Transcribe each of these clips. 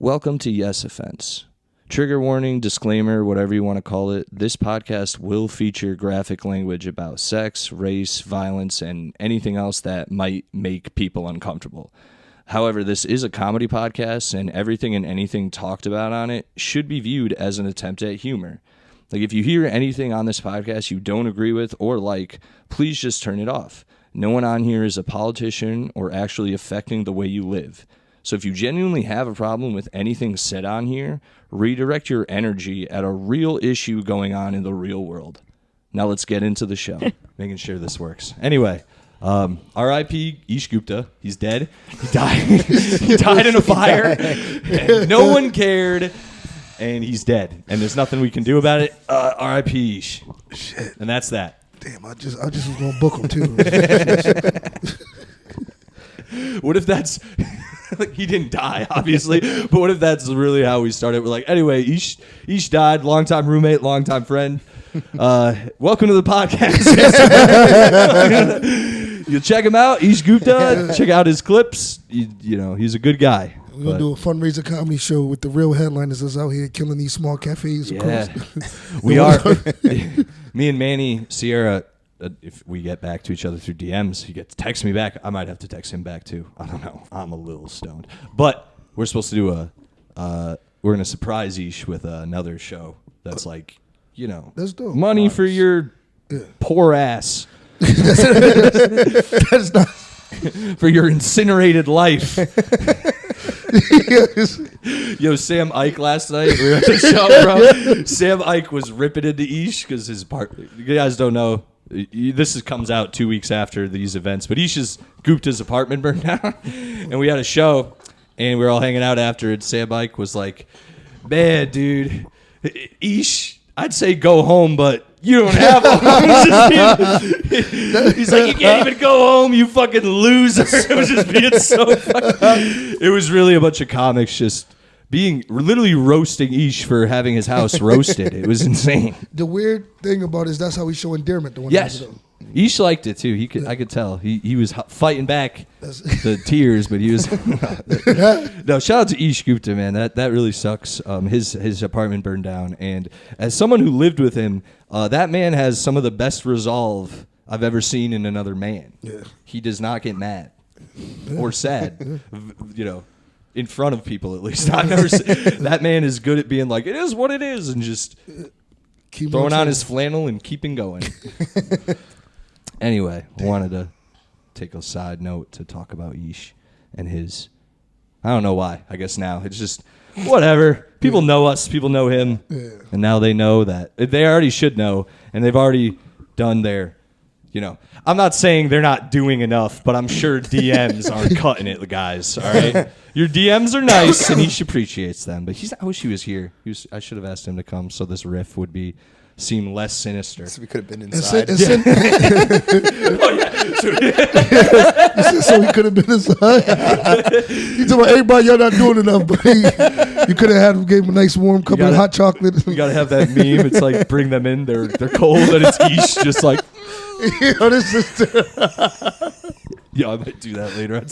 Welcome to Yes Offense. Trigger warning, disclaimer, whatever you want to call it. This podcast will feature graphic language about sex, race, violence, and anything else that might make people uncomfortable. However, this is a comedy podcast, and everything and anything talked about on it should be viewed as an attempt at humor. Like, if you hear anything on this podcast you don't agree with or like, please just turn it off. No one on here is a politician or actually affecting the way you live. So if you genuinely have a problem with anything said on here, redirect your energy at a real issue going on in the real world. Now let's get into the show. Making sure this works. Anyway, R.I.P. Ish Gupta. He's dead. He died. He died in a fire. And no one cared. And he's dead. And there's nothing we can do about it. R.I.P. Ish. Shit. And that's that. Damn, I just was gonna book him too. What if that's like, he didn't die, obviously, but what if that's really how we started? We're like, anyway, Ish died, longtime roommate, longtime friend. Welcome to the podcast. You check him out, Ish Gupta. Check out his clips. You know, he's a good guy. We're gonna do a fundraiser comedy show with the real headliners that's out here killing these small cafes. Yeah, we are. Me and Manny Sierra. If we get back to each other through DMs, he gets text me back. I might have to text him back too. I don't know. I'm a little stoned, but we're supposed to do we're gonna surprise Ish with another show that's like, you know, that's dope. Money for your poor ass. That's not for your incinerated life. Yo, Sam Ike last night, we were at the show, bro. Sam Ike was ripping into Ish because his part. You guys don't know. This comes out 2 weeks after these events, but Ish's Gupta's apartment burned down, and we had a show, and we were all hanging out after, and Sam Ike was like, man, dude, Ish, I'd say go home, but you don't have a home. He's like, you can't even go home, you fucking loser. It was just being so fucking... It was really a bunch of comics just being literally roasting Ish for having his house roasted. It was insane. The weird thing about it is that's how we show endearment to one yes. another. Ish liked it too. I could tell. He was fighting back the tears, but he was no. Shout out to Ish Gupta, man. That really sucks. His apartment burned down, and as someone who lived with him, that man has some of the best resolve I've ever seen in another man. Yeah. He does not get mad or sad. You know. In front of people, at least. I've never seen that man is good at being like, it is what it is, and just keep throwing on his flannel and keeping going. Anyway, I wanted to take a side note to talk about Ish and his. I don't know why. I guess now it's just whatever. People know us. People know him. Yeah. And now they know that. They already should know, and they've already done their. You know, I'm not saying they're not doing enough, but I'm sure DMs aren't cutting it, guys. All right, your DMs are nice, and Ish appreciates them. But I wish he was here. I should have asked him to come, so this riff would seem less sinister. So we could have been inside. Oh yeah. So we could have been inside. He told everybody, y'all not doing enough, but you could have had him, gave him a nice warm cup of hot chocolate. You gotta have that meme. It's like bring them in. They're cold, and it's Ish just like. Yo, this is yeah, I might do that later.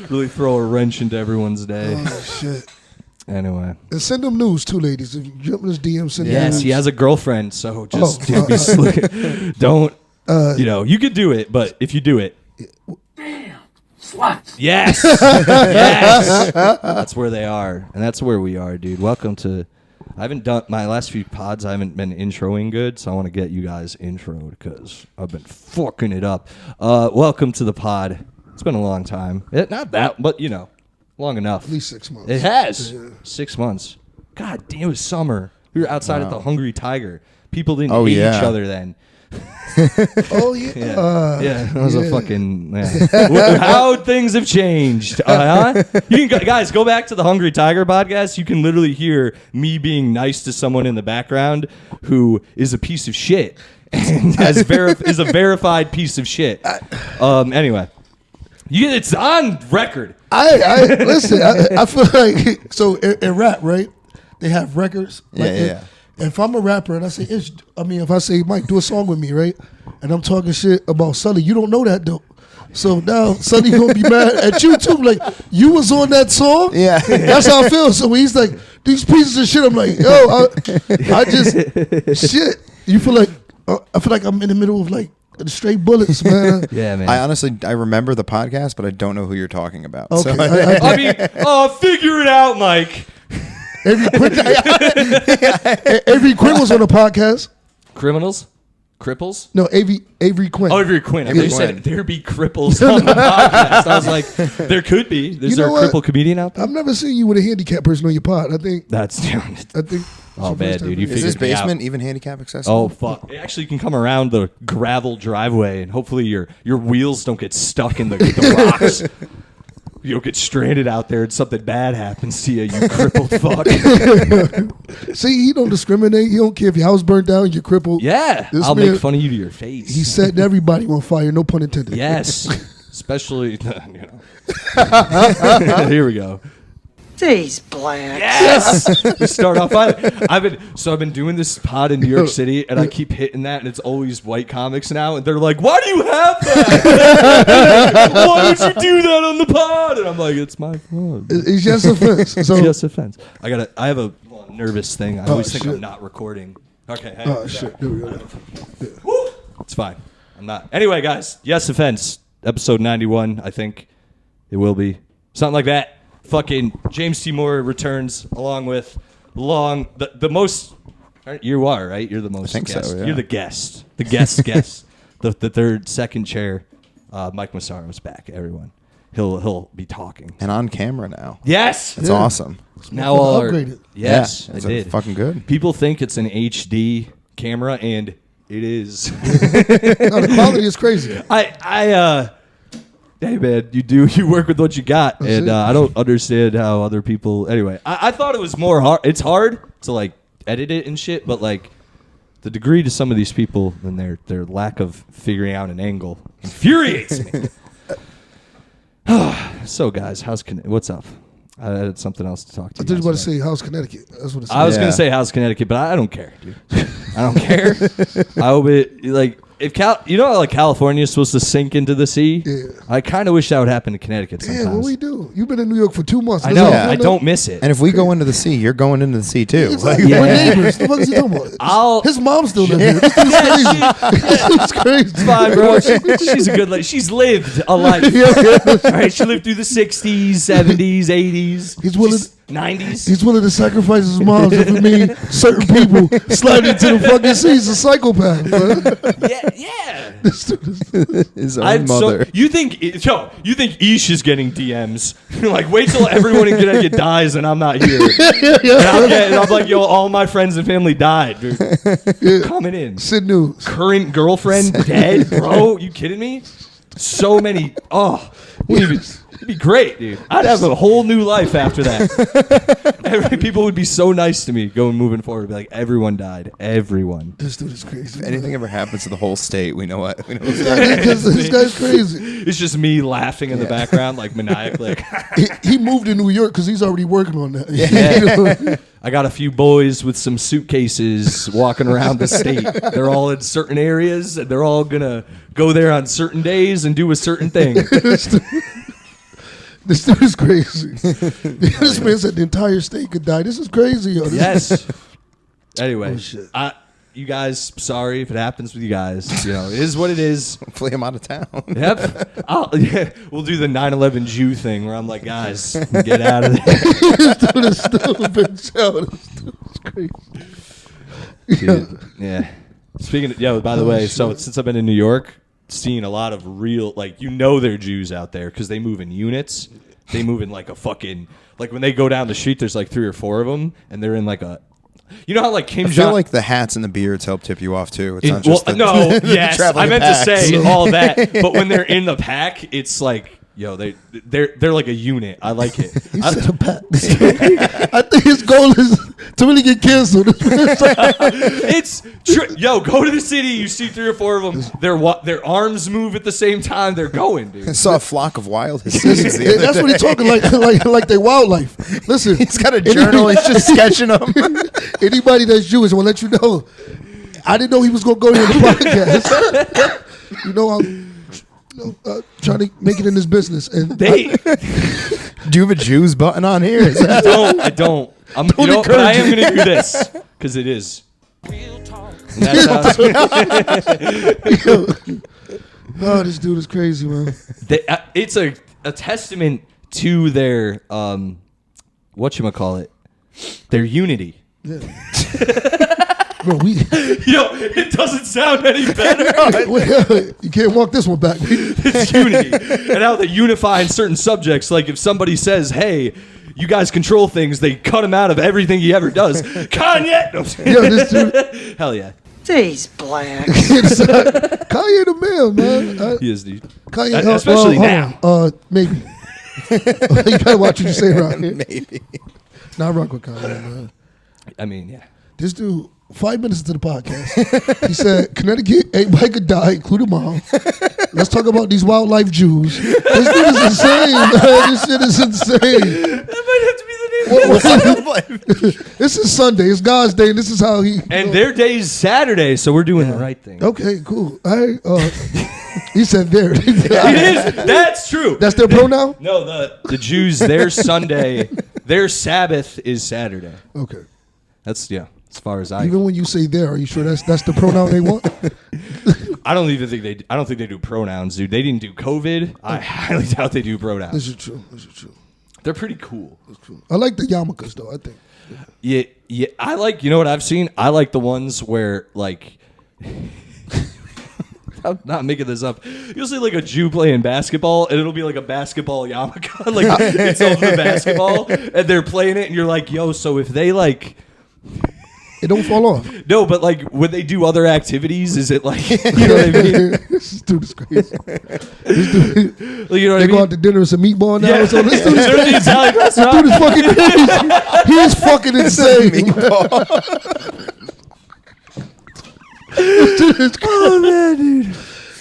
Really throw a wrench into everyone's day. Oh shit. Anyway. And send them news too, ladies. If you jump in his DM, send them yes, news. he has a girlfriend, so just be slick. Don't you could do it, but if you do it. Damn. Slut. Yes. Yes. That's where they are. And that's where we are, dude. Welcome to I haven't done my last few pods. I haven't been introing good, so I want to get you guys introed because I've been fucking it up. Welcome to the pod. It's been a long time. Not that, but you know, long enough. At least 6 months. It has 6 months. God damn, it was summer. We were outside at the Hungry Tiger. People didn't hate each other then. Oh yeah, that was a fucking how things have changed. You can guys go back to the Hungry Tiger podcast. You can literally hear me being nice to someone in the background who is a piece of shit and is a verified piece of shit. Anyway, it's on record. I listen. I feel like so in rap, right? They have records. Yeah. If I'm a rapper and I say, if I say, Mike, do a song with me, right? And I'm talking shit about Sully, you don't know that though. So now Sonny gonna be mad at you too. Like, you was on that song? Yeah. That's how I feel. So when he's like, these pieces of shit, I'm like, yo, I just, shit. You feel like, I feel like I'm in the middle of like the straight bullets, man. Yeah, man. I remember the podcast, but I don't know who you're talking about. Okay. So I mean, figure it out, Mike. Every Quinn was on the podcast. Criminals? Cripples? No, Avery Quinn. Oh, Avery Quinn. I thought you Quinn. said there'd be cripples on the podcast. I was like, there could be. Is there a crippled comedian out there? I've never seen you with a handicapped person on your pod. I think. Oh, man, dude. You is figured this me out. basement even handicap accessible? Oh, fuck. It actually can come around the gravel driveway, and hopefully your wheels don't get stuck in the rocks. You don't get stranded out there and something bad happens to you, you crippled fuck. See, he don't discriminate. He don't care if your house burned down, you're crippled. Yeah. This I'll man, make fun of you to your face. He's setting everybody on fire, no pun intended. Yes. Especially, Here we go. These blacks. Yes. We start off. I've been doing this pod in New York City, and I keep hitting that, and it's always white comics now, and they're like, "Why do you have that? Why would you do that on the pod?" And I'm like, "It's my fault. It's just offense. It's So, just offense." I have a nervous thing. I always think shit. I'm not recording. Okay. Hey, oh, shit. There we go. Woo! It's fine. I'm not. Anyway, guys. Yes, offense. Episode 91. I think it will be something like that. Fucking James T. Moore returns along with the most. You are right. You're the most. I think guest. so. Yeah. You're the guest. The guest. the third second chair. Mike Massaro is back. Everyone. He'll be talking. And on camera now. Yes. It's Yeah. awesome. Now all are, upgraded. yes, Yeah, I it's did. fucking good. People think it's an HD camera, and it is. No, the quality is crazy. Hey man, you work with what you got, That's and it. I don't understand how other people. Anyway, I thought it was more hard. It's hard to like edit it and shit, but like the degree to some of these people and their lack of figuring out an angle infuriates me. So guys, what's up? I had something else to talk to I you. thought you guys were about to about. say House Connecticut. That's what it said. I was Yeah. gonna say House Connecticut, but I don't care, dude. I don't care. I hope it like if how like California is supposed to sink into the sea. Yeah. I kind of wish that would happen to Connecticut sometimes. Yeah, what we do? You've been in New York for 2 months. I That's know. all Yeah. I you don't miss it. And if we go into the sea, you're going into the sea too. It's Like, like, Yeah. we're neighbors. The fuck is he talking about? His mom still lives here. This dude's crazy. It's crazy. It's fine, bro. She's a good lady. She's lived a life. All right, she lived through the 60s, 70s, 80s. He's willing- 90s. He's willing to sacrifice his mom if it means certain people slide into the fucking sea. He's a psychopath, bro. Yeah. This dude is- his own So, mother. you think Ish is getting DMs? Like, wait till everyone in Connecticut dies and I'm not here. And I'm like, yo, all my friends and family died, dude. Coming in. Sid News. Current girlfriend dead, bro. You kidding me? So many. Oh, it'd be great, dude. I'd have a whole new life after that. People would be so nice to me moving forward. Be like, everyone died. Everyone. This dude is crazy. If anything ever happens to the whole state, we know what. We know what's This guy's crazy. It's just me laughing in the background, like maniacally. He moved to New York because he's already working on that. Yeah. I got a few boys with some suitcases walking around the state. They're all in certain areas, and they're all gonna go there on certain days and do a certain thing. This dude is crazy. This man said the entire state could die. This is crazy. Yo. Yes. Anyway, Oh, shit. you guys, sorry if it happens with you guys. You know, it is what it is. Hopefully I'm out of town. Yep. We'll do the 9/11 Jew thing where I'm like, guys, get out of there. This dude is stupid. Yo, this dude is crazy. Dude, yeah. Speaking of, by the way, so since I've been in New York, seeing a lot of real, like, they're Jews out there because they move in units. They move in like a fucking, like when they go down the street, there's like 3 or 4 of them, and they're in like a, you know how like Kim I feel Jong. like the hats and the beards help tip you off too. It's not just the, no, the yes, traveling I meant packs. to say all that, but when they're in the pack, it's like, yo, they're like a unit. I like it. He said a pat. I think his goal is to really get canceled. It's yo, go to the city. You see 3 or 4 of them. Their arms move at the same time. They're going, dude. I saw a flock of wild Hasidus the other That's what day. he's talking like they wildlife. Listen, He's got a journal. He's just sketching them. anybody that's Jewish, I want to let you know. I didn't know he was going to go here on the podcast. You know, trying to make it in this business. And Do you have a Jews button on here? Is that- I don't. But I am going to do this because it is. And that's oh, this dude is crazy, man. it's a testament to their whatchamacallit, their unity. Yeah. Bro, It doesn't sound any better. you can't walk this one back. It's unity. And how they unify in certain subjects. Like if somebody says, hey, you guys control things, they cut him out of everything he ever does. Kanye! This dude. Hell yeah. These blacks. Kanye the man, man. He is the... Kanye, especially now. Maybe. You gotta watch what you say around here. Maybe. Nah, I rock with Kanye, man. I mean, yeah. This dude, 5 minutes into the podcast, he said, Connecticut, everybody could die, including mom. Let's talk about these wildlife Jews. This dude is insane, man. This shit is insane. That might have to be the name. This is Sunday. It's God's day, and this is how he... And their day is Saturday, so we're doing the right thing. Okay, cool. He said there. It is. That's true. That's their pronoun? No, the Jews, their Sunday, their Sabbath is Saturday. Okay. That's, yeah, as far as I... Even when you say there, are you sure that's the pronoun they want? I don't even think I don't think they do pronouns, dude. They didn't do COVID. I highly doubt they do pronouns. This is true. They're pretty cool. I like the yarmulkes, though, I think. Yeah. I like, you know what I've seen? I like the ones where, like... I'm not making this up. You'll see like a Jew playing basketball, and it'll be like a basketball yarmulke. Like it's over the basketball, and they're playing it, and you're like, yo, so if they like... It don't fall off. No, but like when they do other activities, is it like, you know what I mean? This dude is crazy. This dude, Like, you know what they I go mean? out to dinner and some meatball now. Yeah. So this dude is They're at the Italian This restaurant. dude is fucking crazy. He is fucking insane. This dude is crazy. Oh man, dude.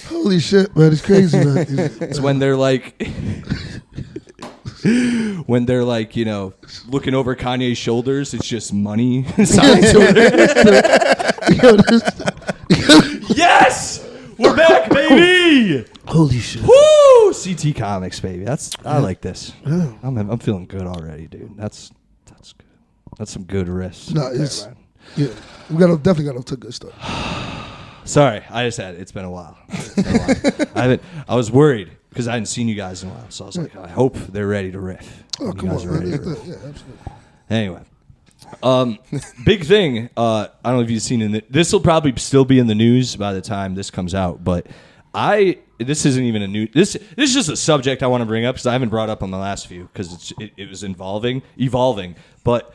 Holy shit, man. It's crazy, man. It's when they're like, you know, looking over Kanye's shoulders. It's just money. Signed to it. Yo, this- Yes, we're back, baby. Holy shit. Woo! CT Comics, baby. I like this. I'm feeling good already, dude. That's good. That's some good risks. Nah, it's... Yeah. We definitely got to good stuff. Sorry, it's been a while. I was worried because I hadn't seen you guys in a while, so I was like, I hope they're ready to riff. Oh, You come guys on, are ready man. to riff. Yeah, absolutely. Anyway, big thing. I don't know if you've seen this will probably still be in the news by the time this comes out, but this isn't even a new. This is just a subject I want to bring up because I haven't brought up on the last few because it was evolving. But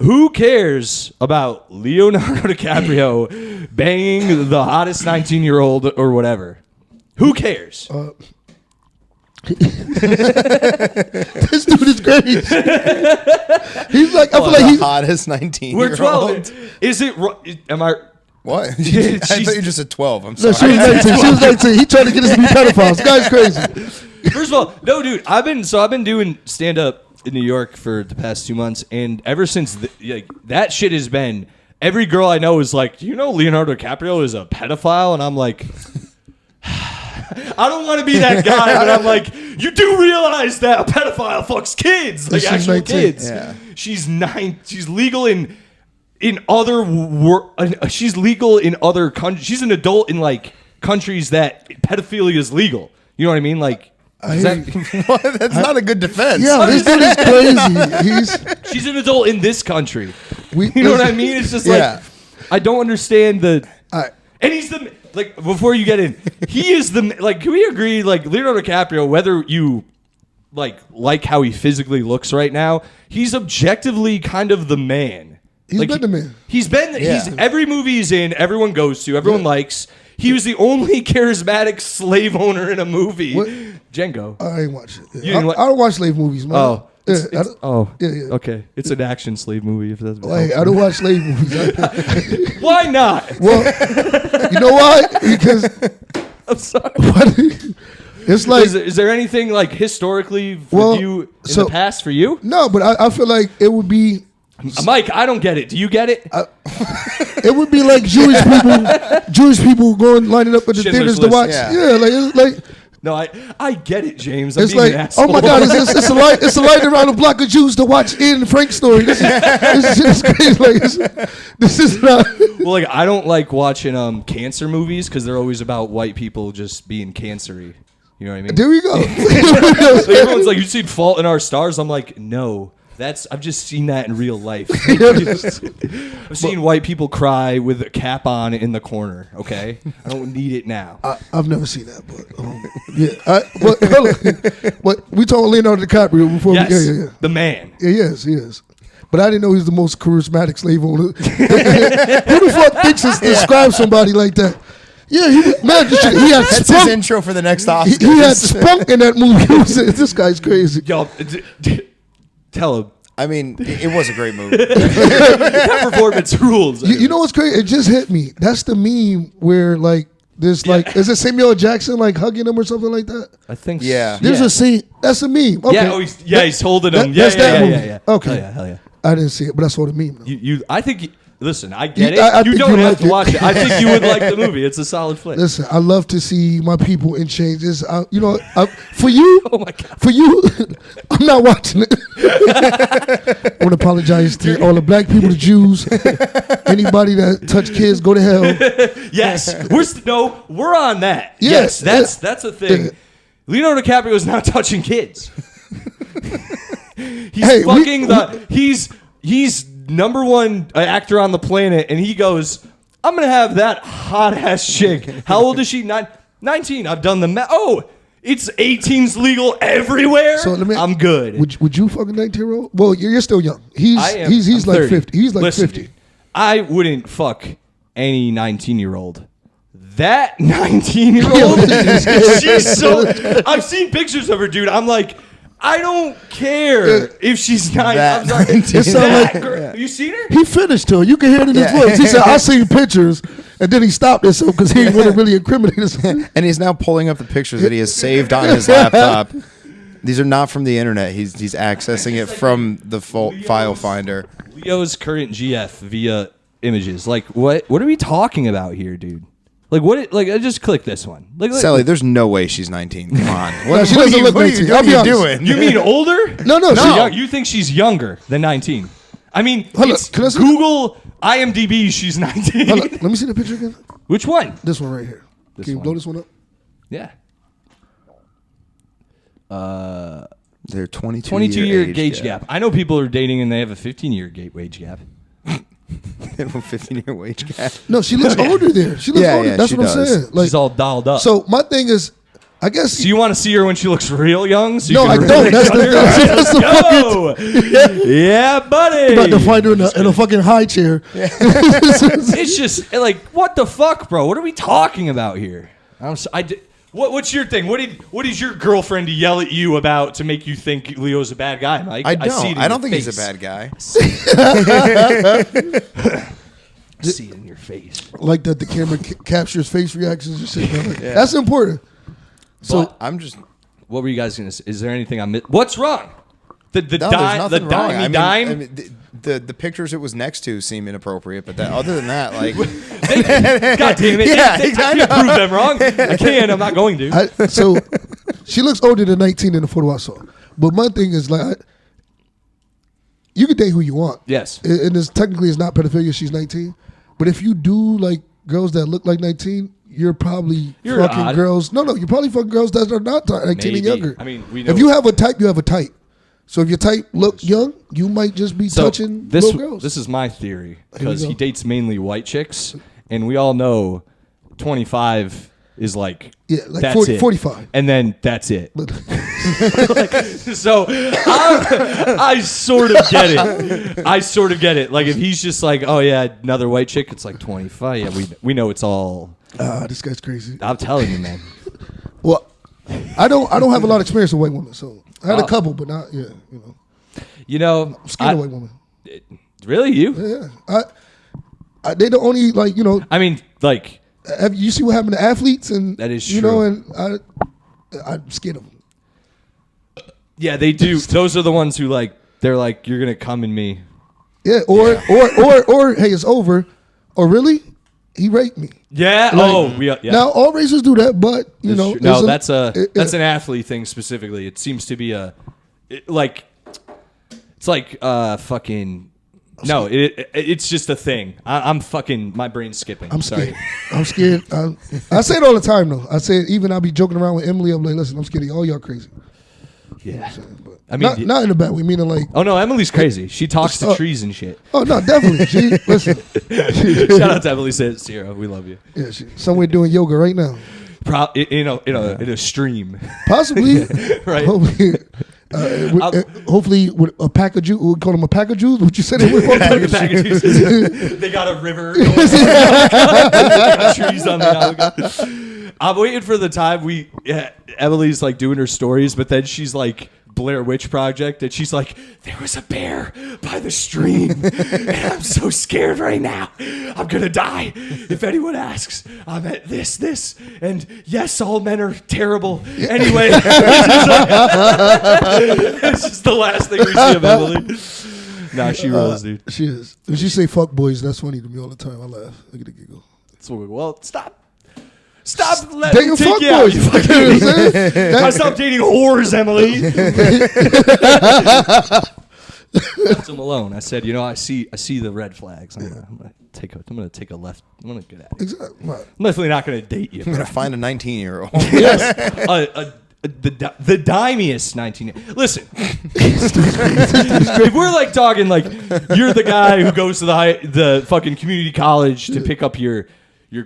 who cares about Leonardo DiCaprio banging the hottest 19-year-old or whatever? Who cares? This dude is crazy. He's like, I feel like the he's... hottest 19. We're 12. Is it? Am I? What? I She's- thought you just said 12. I'm No, sorry. she was 19. She was 19. He tried to get us to be pedophiles. This guy's crazy. First of all, no, dude. I've been doing stand up in New York for the past 2 months, and ever since that shit has been. Every girl I know is like, do you know Leonardo DiCaprio is a pedophile? And I'm like, I don't want to be that guy, but I'm like, you do realize that a pedophile fucks kids, like She's actual 19. kids. Yeah. She's 9. She's legal in other she's legal in other countries. She's an adult in like countries that pedophilia is legal. You know what I mean? Like, What? That's not a good defense. Yeah, this dude is crazy. she's an adult in this country. We, You know what I mean? It's just Yeah. like I don't understand the. I, And he's the like before you get in, he is the like. Can we agree? Like Leonardo DiCaprio, whether you like how he physically looks right now, he's objectively kind of the man. He's Like, been the man. He's been. Yeah. He's every movie he's in. Everyone goes to. Everyone likes. He was the only charismatic slave owner in a movie. What? Django. I ain't watch it. You I, didn't like- I don't watch slave movies, man. Oh. Yeah, It's- I don't- oh. yeah. Okay. It's an action slave movie. If that's Hey, I don't watch slave movies. Why not? Well, you know why? Because I'm sorry. it's like Is there anything like historically for Well, you in so- the past for you? no, but I feel like it would be Mike, I don't get it. Do you get it? like Jewish people going lining up at the Schindler's theaters to List. watch. Yeah. Yeah, like it's like No, I get it, James. I'm It's being like, an asshole. oh my God, it's a light around a block of Jews to watch Ian and Frank's story. This is crazy. Like, this is not. Well, like I don't like watching cancer movies because they're always about white people just being cancery. You know what I mean? There we go. Like, everyone's like, "You seen Fault in Our Stars?" I'm like, no. I've just seen that in real life. I've seen white people cry with a cap on in the corner. Okay, I don't need it now. I've never seen that, but we told Leonardo DiCaprio before. Yes, Yeah. the man. Yeah, he is. But I didn't know he was the most charismatic slave owner. Who the fuck thinks to describe somebody like that? Yeah, he had That's spunk. his intro for the next Oscar. He had spunk in that movie. This guy's crazy. Yo, tell him. I mean, it was a great movie. That performance rules. You know what's crazy? It just hit me. That's the meme where like there's like is it Samuel L. Jackson like hugging him or something like that? I think. Yeah. There's a scene. That's a meme. Okay. Yeah, he's holding him. That's that movie. Yeah. Okay. Hell yeah. I didn't see it, but I saw the meme. Though. I think. Listen, I get it. I You think don't you have like to it. watch it. I think you would like the movie. It's a solid flick. Listen, I love to see my people in changes. For you, Oh my God. for you, I'm not watching it. I want to apologize to all the black people, the Jews, anybody that touch kids, go to hell. Yes, we're on that. Yes, That's a thing. Leonardo DiCaprio is not touching kids. He's number one actor on the planet, and he goes, I'm gonna have that hot ass chick. How old is she? 19. I've done the math. Oh, it's 18's legal everywhere. So I'm good. Would you fuck a 19-year-old? Well, you're still young. I am. He's I'm like 30. 50. He's like Listen, 50. dude, I wouldn't fuck any 19-year-old. That 19-year-old, she's so. I've seen pictures of her, dude. I'm like, I don't care if she's 9. That I'm sorry. 19. It sound like- Have you seen her? He finished her. You can hear it in his voice. He said, I seen pictures, and then he stopped himself because he didn't want to really incriminate himself. And he's now pulling up the pictures that he has saved on his laptop. These are not from the internet. He's accessing it from the file finder. Leo's current GF via images. Like, what are we talking about here, dude? Like, what? Like, I just click this one. Like, Sally, there's no way she's 19. Come on. No, she doesn't look 19. I'll be honest. doing? you mean older? No. You think she's younger than 19? I mean, Hold it's up, can I see Google IMDb. She's 19. Hold on, let me see the picture again. Which one? This one right here. Can you one. blow this one up? Yeah. They're 22 22-year gauge gap. I know people are dating and they have a 15-year wage gap. They have a 15-year wage gap. No, she looks older there. She looks older. That's she what I'm does. saying. Like, She's all dolled up. so my thing is, I guess. So you want to see her when she looks real young? So you No, can I really don't. That's the- judge her? that's the Go! Yeah, buddy. about to find her in a fucking high chair. It's just like, what the fuck, bro? What are we talking about here? What's your thing? What is your girlfriend to yell at you about to make you think Leo's a bad guy, Mike? I don't. see it in I don't your think he's a face. bad guy. I see it in your face. Like that the camera captures face reactions and shit. Like, that's important. So But- I'm just. What were you guys gonna say? Is there anything I'm? What's wrong? The No, there's dime, nothing the wrong. dimey I dime. mean, the pictures it was next to seem inappropriate, but other than that, like, God damn it! Yeah, I can't prove them wrong. I can. I'm not going to. So she looks older than 19 in the photo I saw. But my thing is like, you can date who you want. Yes. And it's technically it's not pedophilia. She's 19. But if you do like girls that look like 19, you're probably fucking odd. girls. No, you're probably fucking girls that are not 19 Maybe. and younger. I mean, we know. If you have a type, you have a type. So if your type look young, you might just be touching little girls. This is my theory Here because we he go. dates mainly white chicks, and we all know 25 is like like that's 40, it. 45. and then that's it. So I sort of get it. I sort of get it. Like if he's just like, oh yeah, another white chick, it's like 25. Yeah, we know it's all. This guy's crazy. I'm telling you, man. Well, I don't have a lot of experience with white women, so I had Oh. a couple, but not You know, I'm scared of white women. really you? Yeah, they the only like I mean, like Have you see what happened to athletes and That is you true. know, and I'm scared of them. yeah, they do. Those are the ones who like. They're like, you're gonna come in me. Yeah, or hey, it's over. Or really? he raped me. Yeah. Like, Yeah. Now all races do that, but you know, no, that's an athlete thing specifically. It seems to be it's like fucking. No, it's just a thing. I'm fucking. My brain's skipping. I'm scared. I'm scared. I say it all the time though. I say it, even I'll be joking around with Emily. I'm like, listen, I'm scared of all y'all crazy. Yeah. But I mean, not in a bad way. Meaning like. Oh no, Emily's crazy. She talks to trees and shit. Oh no, definitely. Listen. Shout out to Emily Zero. We love you. Yeah, somewhere doing yoga right now. In a stream. Possibly. Right. Hopefully, with a pack of Jews, we call them a pack of Jews. What you said? They got a river. They got trees on the. I'm waiting for the time Emily's like doing her stories, but then she's like Blair Witch Project, and she's like, there was a bear by the stream, and I'm so scared right now. I'm gonna die if anyone asks. I'm at this, and yes, all men are terrible. Anyway, it's just the last thing we see of Emily. Nah, she rolls, dude. She is. When she say "fuck boys," that's funny to me all the time. I laugh. I get a giggle. Well, Stop letting dating me take fuck you out. boys. You fucking I stopped dating whores, Emily. Left them alone. I said, I see the red flags. I'm gonna take a left. I'm gonna get out of here. Exactly. Right. I'm definitely not gonna date you. I'm gonna find a 19-year-old. Yes. The dimiest 19. Listen, if we're like talking like you're the guy who goes to the fucking community college to pick up your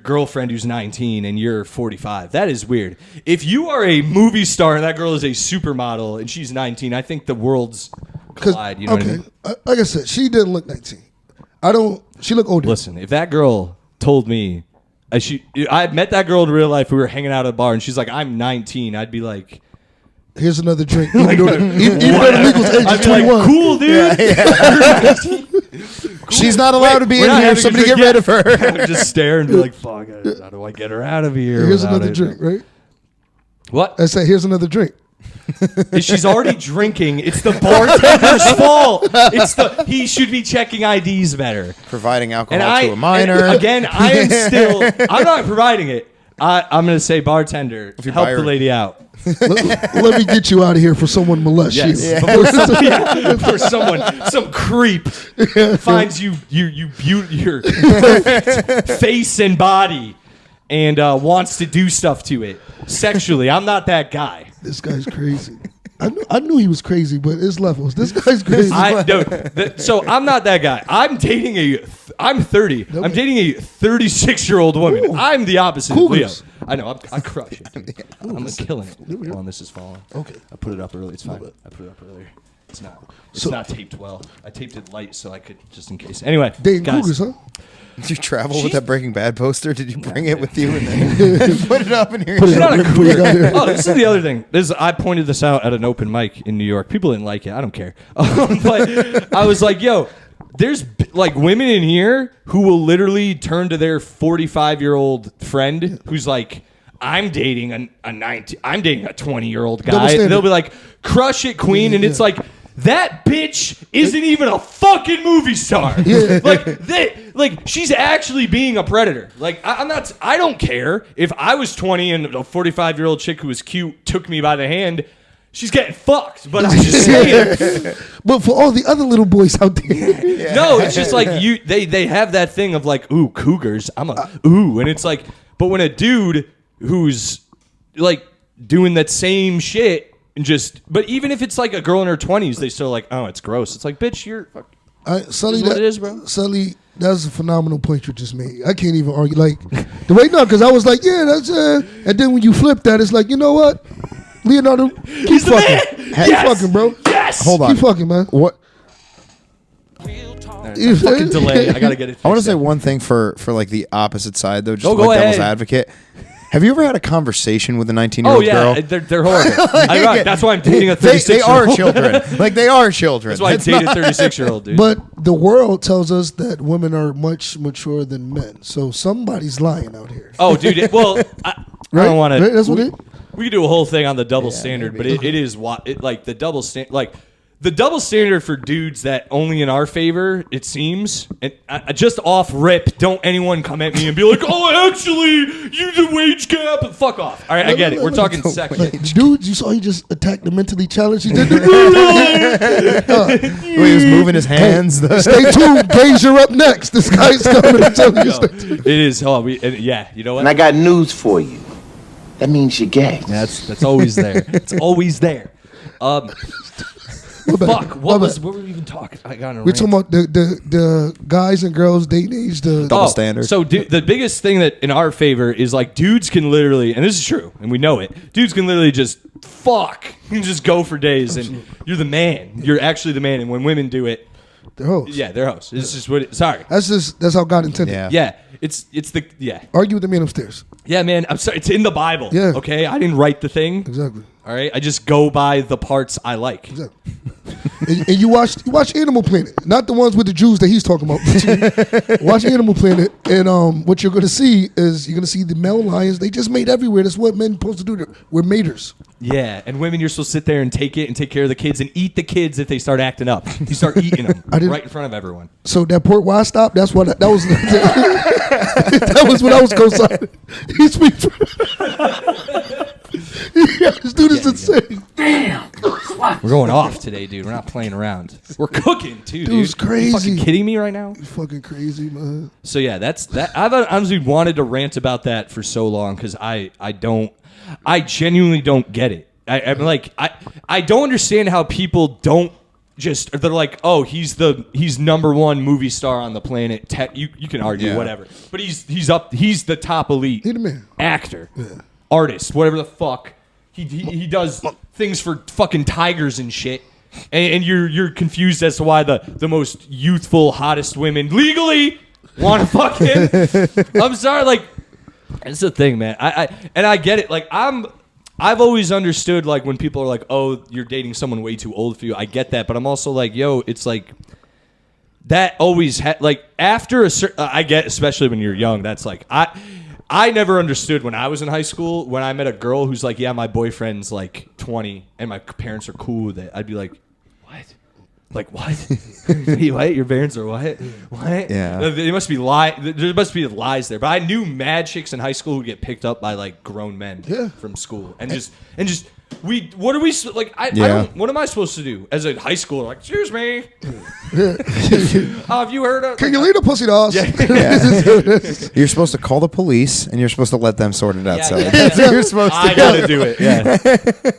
girlfriend who's 19 and you're 45. That is weird. If you are a movie star and that girl is a supermodel and she's 19, I think the worlds collide. You know what I mean? Like I said, she didn't look 19. She looked older. Listen, if that girl told me, I met that girl in real life. We were hanging out at a bar and she's like, I'm 19. I'd be like, here's another drink. Even though the legal age I'd is be 21. like, cool, dude. Cool. She's not allowed to be in here. Somebody get rid of her. I would just stare and be like, fuck, how do I get her out of here? Here's another drink, right? What? I said, here's another drink. If she's already drinking, it's the bartender's fault. He should be checking IDs better. Providing alcohol to a minor. I'm not providing it. I'm going to say bartender, help the lady out. Let me get you out of here for someone molest you. Before some creep finds your perfect face and body and wants to do stuff to it sexually. I'm not that guy. This guy's crazy. I knew he was crazy, but it's levels. This guy's crazy. So I'm not that guy. I'm 30. I'm dating a 36-year-old woman. Ooh. I'm the opposite Cougars. of Leo. I know. I crush it. I'm killing it. Hold on, this is falling. Okay. I put it up early. It's fine. I put it up earlier. It's not. It's not taped well. I taped it light so I could, just in case. Anyway, Dating guys, Cougars, huh? Did you travel with that Breaking Bad poster? Did you bring it with you and then put it up in here? Put it up not a before you got here. Oh, this is the other thing. I pointed this out at an open mic in New York. People didn't like it. I don't care. But I was like, yo, there's like women in here who will literally turn to their 45-year-old friend who's like, I'm dating a 20-year-old guy. And they'll be like, crush it, queen. And it's like, that bitch isn't even a fucking movie star. Yeah. Like she's actually being a predator. Like I don't care if I was 20 and a 45-year-old chick who was cute took me by the hand. She's getting fucked. But I'm just saying. But for all the other little boys out there, no, it's just like they have that thing of like, ooh, cougars. And it's like, but when a dude who's like doing that same shit. But even if it's like a girl in her 20s, they still like, oh, it's gross. It's like, bitch, you're. Sully, what it is, bro. Sully, that's a phenomenal point you just made. I can't even argue. Like, the way now, because I was like, yeah, that's. And then when you flip that, it's like, you know what? Leonardo, keep fucking. Keep fucking, bro. Yes. Hold on. Keep fucking, man. What? Fucking delay. I gotta get it. I want to say one thing for like the opposite side though, just go like devil's ahead. advocate. Have you ever had a conversation with a 19-year-old girl? They're horrible. That's why I'm dating a 36-year-old. They are children. Like, they are children. That's why I dated a 36-year-old, dude. But the world tells us that women are much mature than men. So somebody's lying out here. Oh, dude. I don't want Right? That's what to. it. We could do a whole thing on the double standard, but it is what like the double standard. Like the double standard for dudes that only in our favor, it seems, and I just off rip, don't anyone come at me and be like, oh, actually, you the wage cap. Fuck off. All right, I get it. We're talking sex. Like, dude, you saw he just attacked the mentally challenged. He did He was moving his hands. Stay tuned. Gazer up next. This guy's coming to tell you. It is. Oh, yeah, you know what? And I got news for you. That means you're gay. That's always there. It's always there. Fuck. What were we even talking? I got We're talking about the guys and girls dating age. The Double standard. So the biggest thing that in our favor is like dudes can literally, and this is true, and we know it. Dudes can literally just fuck and just go for days, and you're the man. You're actually the man. And when women do it, they're hoes. yeah, they're hosts. It's just what. Sorry. That's how God intended. Yeah. Yeah, it's the yeah. Argue with the man upstairs. Yeah, man. I'm sorry. It's in the Bible. Yeah. Okay. I didn't write the thing. Exactly. All right. I just go by the parts I like. Exactly. and you watch Animal Planet, not the ones with the Jews that he's talking about. Watch Animal Planet, and what you're going to see is the male lions. They just mate everywhere. That's what men supposed to do. We're maters. Yeah, and women, you're supposed to sit there and take it and take care of the kids and eat the kids if they start acting up. You start eating them right in front of everyone. So that port why I stopped. That's what that was. That was what I was co-signing. He speaks. Yeah, this dude is insane. Damn. We're going off today, dude. We're not playing around. We're cooking too, dude. Dude's crazy. You fucking kidding me right now? You're fucking crazy, man. So yeah, that's that. I've honestly wanted to rant about that for so long because I genuinely don't get it. I'm like I don't understand how people don't just they're like, oh, he's number one movie star on the planet. You can argue whatever, but he's the top elite He the man. actor, artist, whatever the fuck. He does things for fucking tigers and shit. And you're confused as to why the most youthful, hottest women legally want to fuck him. I'm sorry, like it's the thing, man. I get it. Like I've always understood like when people are like, oh, you're dating someone way too old for you. I get that, but I'm also like, yo, it's like that always like after a certain. I get, especially when you're young. That's like I never understood when I was in high school when I met a girl who's like, yeah, my boyfriend's like 20 and my parents are cool with it. I'd be like, what? Like what? What? Your parents are what? What? Yeah. There must be lies there. But I knew mad chicks in high school who get picked up by like grown men from school and just what are we like? I don't. What am I supposed to do as a high schooler? Like, excuse me. Have you heard of? Can you leave the pussy to us? Yeah. You're supposed to call the police, and you're supposed to let them sort it out. You're supposed to. I gotta do it. Yeah.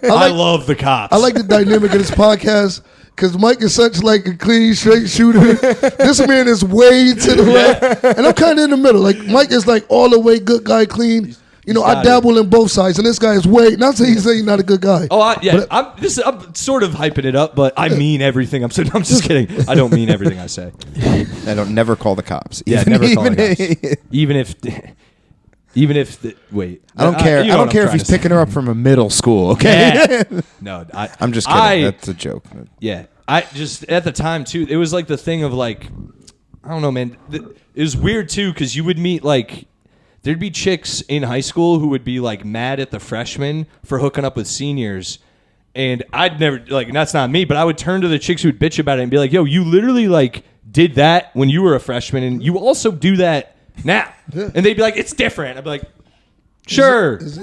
I love the cops. I like the dynamic of this podcast. Because Mike is such like a clean, straight shooter. This man is way to the left. And I'm kind of in the middle. Like Mike is like all the way good guy, clean. You know, I dabble in both sides. And this guy is way, not saying he's not a good guy. Oh, I'm sort of hyping it up, but I mean everything I'm saying. I'm just kidding. I don't mean everything I say. I don't never call the cops. Never call the cops. Even if wait. I don't care. I don't care if he's picking her up from a middle school, okay? Yeah. No, I'm just kidding. That's a joke. Yeah. I just, at the time, too, it was like the thing of like, I don't know, man. It was weird, too, because you would meet like, there'd be chicks in high school who would be like mad at the freshmen for hooking up with seniors. And I'd never, like, that's not me, but I would turn to the chicks who would bitch about it and be like, yo, you literally like did that when you were a freshman and you also do that now. Yeah. And they'd be like, it's different. I'd be like, sure. Is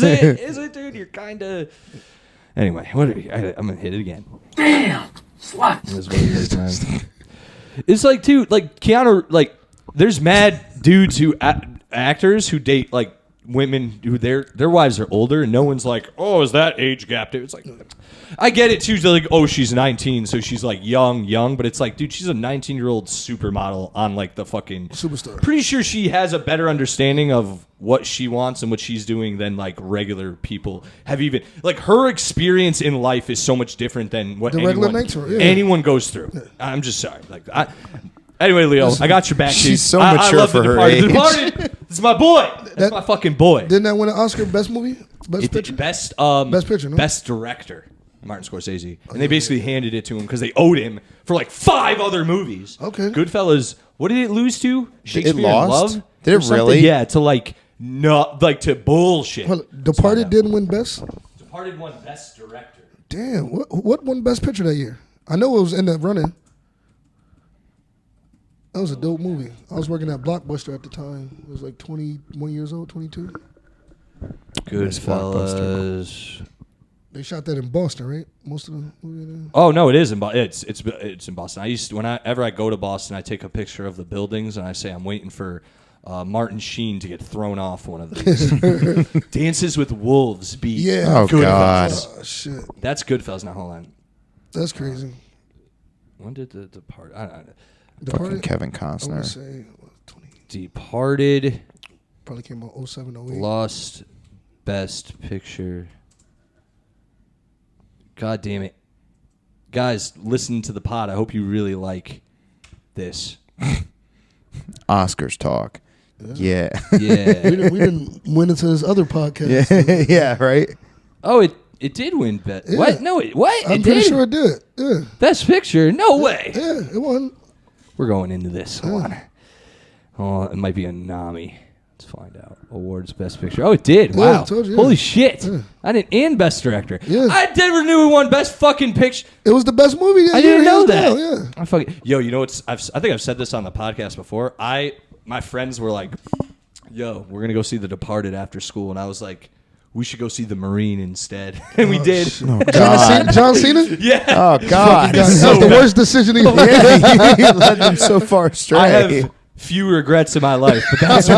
it, dude? You're kind of. Anyway, I'm going to hit it again. Damn. Slut. That's what it is, man. It's like, too, like, Keanu, like, there's mad dudes who, actors who date, like, women who their wives are older and no one's like, oh, is that age gap? It's like, I get it too. They're like, oh, she's 19, so she's like young, but it's like, dude, she's a 19-year-old supermodel on like the fucking superstar. Pretty sure she has a better understanding of what she wants and what she's doing than like regular people have. Even like her experience in life is so much different than what anyone goes through. Yeah. I'm just sorry. Like anyway, Leo, I got your back. She's so mature for her age. This is my boy. That's my fucking boy. Didn't that win an Oscar? Best movie? Best picture? Best picture, no? Best director. Martin Scorsese. And they basically handed it to him because they owed him for like 5 other movies. Okay. Goodfellas, what did it lose to? Shakespeare it lost? in Love? Did it really? Yeah, to like, no, like to bullshit. Well, Departed didn't win Best? Departed won Best Director. Damn. What won Best Picture that year? I know it was in the running. That was a dope movie. I was working at Blockbuster at the time. I was like 21 years old, 22. Goodfellas. They shot that in Boston, right? Most of the movie there. Oh no, it is in it's in Boston. I used to, whenever I go to Boston, I take a picture of the buildings and I say I'm waiting for Martin Sheen to get thrown off one of these. Dances with Wolves beat. Yeah. Oh, God. Oh, shit. That's Goodfellas. Now hold on. That's crazy. When did the Departed? I don't know. Fucking Kevin I want to Costner. say 20, Departed. probably came out 07, 08. Lost Best Picture. God damn it. Guys, listen to the pod. I hope you really like this. Oscars talk. Yeah. Yeah. We didn't win into this other podcast. Yeah, right? Oh, it did win best. Yeah. What? No, what? I'm It pretty did? sure it did. Yeah. Best Picture? No way. Yeah, it won. We're going into this. Hold on. Oh, it might be a Nami. Let's find out. Awards, Best Picture. Oh, it did. Yeah, Wow. I told you, yeah. Holy shit. Yeah. I didn't. And Best Director. Yeah. I never knew it won Best fucking Picture. It was the best movie that I year, didn't know hands that. down, yeah. I fucking, yo, you know what's? I think I've said this on the podcast before. My friends were like, "Yo, we're gonna go see The Departed after school," and I was like, "We should go see The Marine instead," and we did. Oh, God. John Cena? Yeah. Oh, God. That was So the bad. worst decision he made. Yeah, you led them so far astray. I have few regrets in my life, but that's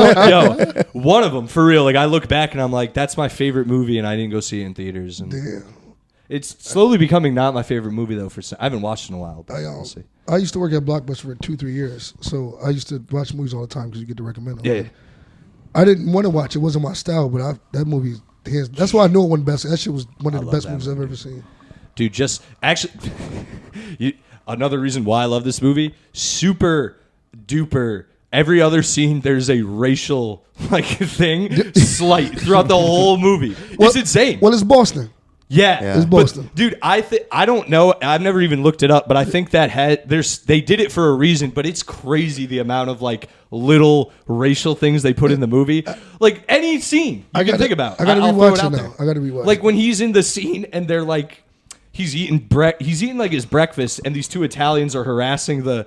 one of them for real. Like I look back and I'm like, that's my favorite movie, and I didn't go see it in theaters. And Damn. it's slowly becoming not my favorite movie though. I haven't watched it in a while. But we'll see. I used to work at Blockbuster for 2-3 years, so I used to watch movies all the time because you get to recommend them. Yeah. I didn't want to watch it; wasn't my style. But that movie, that's why I knew it won best. That shit was one of the love best that movies I've ever seen. Dude, just actually, another reason why I love this movie, super duper. Every other scene, there's a racial thing slight throughout the whole movie. It's insane. Well, it's Boston. Yeah, It's Boston. But, dude, I don't know. I've never even looked it up, but I think that they did it for a reason. But it's crazy the amount of little racial things they put in the movie. Like any scene you can think about. I gotta I'll throw rewatch it out it there. now. I gotta rewatch. Like when he's in the scene and they're like, he's eating like his breakfast, and these two Italians are harassing the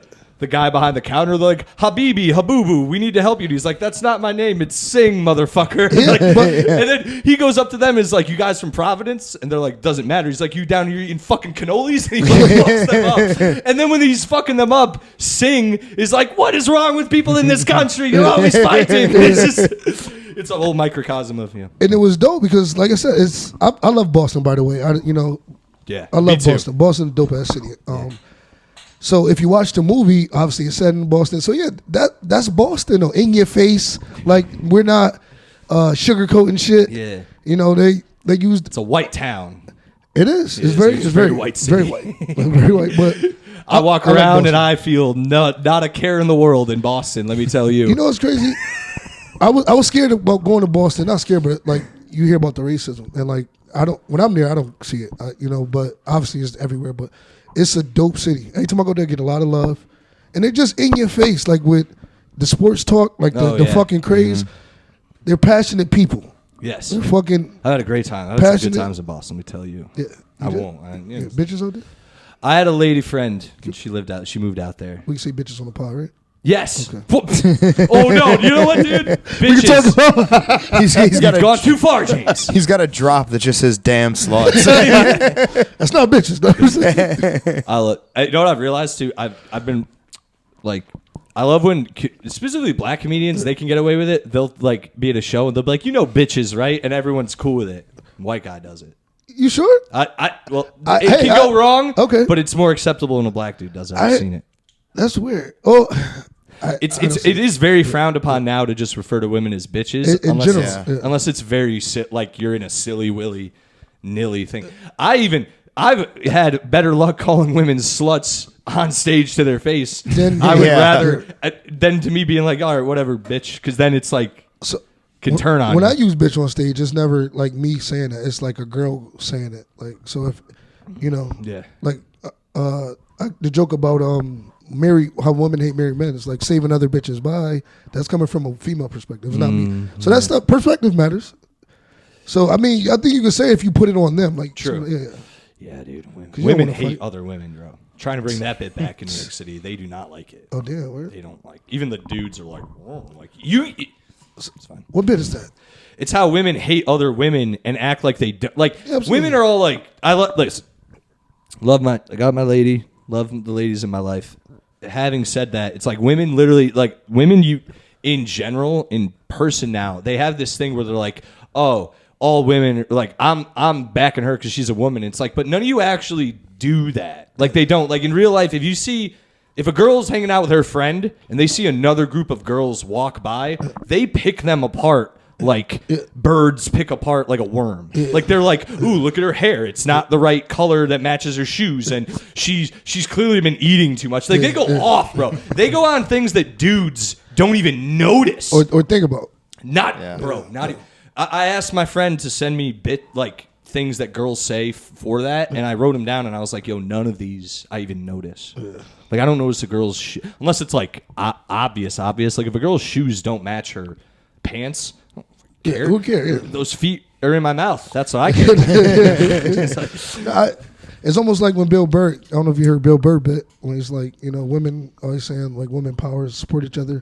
guy behind the counter. They're like, Habibi, Habubu, we need to help you. And he's like, that's not my name. It's Singh, motherfucker. And then he goes up to them and is like, you guys from Providence? And they're like, doesn't matter. He's like, you down here eating fucking cannolis? And he fucks them up. And then when he's fucking them up, Singh is like, what is wrong with people in this country? You're always fighting. It's a whole microcosm of you. And it was dope because, like I said, I love Boston. By the way, Yeah, I me love too. Boston. Boston's a dope ass city. So if you watch the movie, obviously it's set in Boston. So yeah, that's Boston, though, in your face. Like we're not sugarcoating shit. Yeah. They used. It's a white town. It is. It It's is. very. It's It's very very white Very city. white. Very white. But I walk like around Boston. and I feel not a care in the world in Boston, let me tell you. You know what's crazy? I was scared about going to Boston. Not scared, but you hear about the racism, and when I'm there, I don't see it. But obviously it's everywhere. But it's a dope city. Every time I go there, I get a lot of love, and they're just in your face, like with the sports talk, the fucking craze. Mm-hmm. They're passionate people. Yes. They're fucking I had a great time. I had some Passionate. good times in Boston, let me tell you. yeah. I won't. Bitches out there. I had a lady friend, and she moved out there. We can say bitches on the pod, right? Yes. Oh no! You know what, dude? Bitches. He's got You've gone too far, James. He's got a drop that just says "damn sluts." That's not bitches. You know what I've realized too? I've been I love when specifically black comedians, they can get away with it. They'll be at a show and they'll be like, bitches, right? And everyone's cool with it. White guy does it. You sure? It can go wrong. Okay. But it's more acceptable when a black dude does it. I've seen it. That's weird. Oh, It is very frowned upon now to just refer to women as bitches, in general. Yeah. unless it's very you're in a silly willy nilly thing. I've had better luck calling women sluts on stage to their face. I would rather than to me being like, all right, whatever, bitch, because then it's can turn on. When you. I use bitch on stage, it's never like me saying it. It's like a girl saying it. So if Yeah. The joke about how women hate married men is like saving other bitches. Bye. That's coming from a female perspective. It's not me. So that's the perspective matters. So I think you can say if you put it on them. True. Yeah. Yeah, dude. you Women don't wanna hate fight. other women, bro. Trying to bring that bit back in New York City. They do not like it. Oh damn, where? They don't like. Even the dudes are like, oh, like you. It's fine. What bit is that? It's how women hate other women and act like they do. Like Absolutely. women are all like, listen, I got my lady, love the ladies in my life. Having said that, it's like women literally, like women, you in general, in person now, they have this thing where they're like, oh, all women are like, I'm backing her because she's a woman. It's like, but none of you actually do that. Like they don't. Like in real life, if a girl's hanging out with her friend and they see another group of girls walk by, they pick them apart like birds pick apart like a worm. Like they're like, ooh, look at her hair. It's not the right color that matches her shoes, and she's clearly been eating too much. Like they go off, bro. They go on things that dudes don't even notice Or think about. Not even. I asked my friend to send me things that girls say for that, and I wrote them down, and I was like, yo, none of these I even notice. Like I don't notice a girl's unless it's like obvious. Like if a girl's shoes don't match her pants, I don't care. Who cares? Those feet are in my mouth. That's what I care. It's almost like when Bill Burr, I don't know if you heard Bill Burr bit, when he's like, women always saying like women power support each other.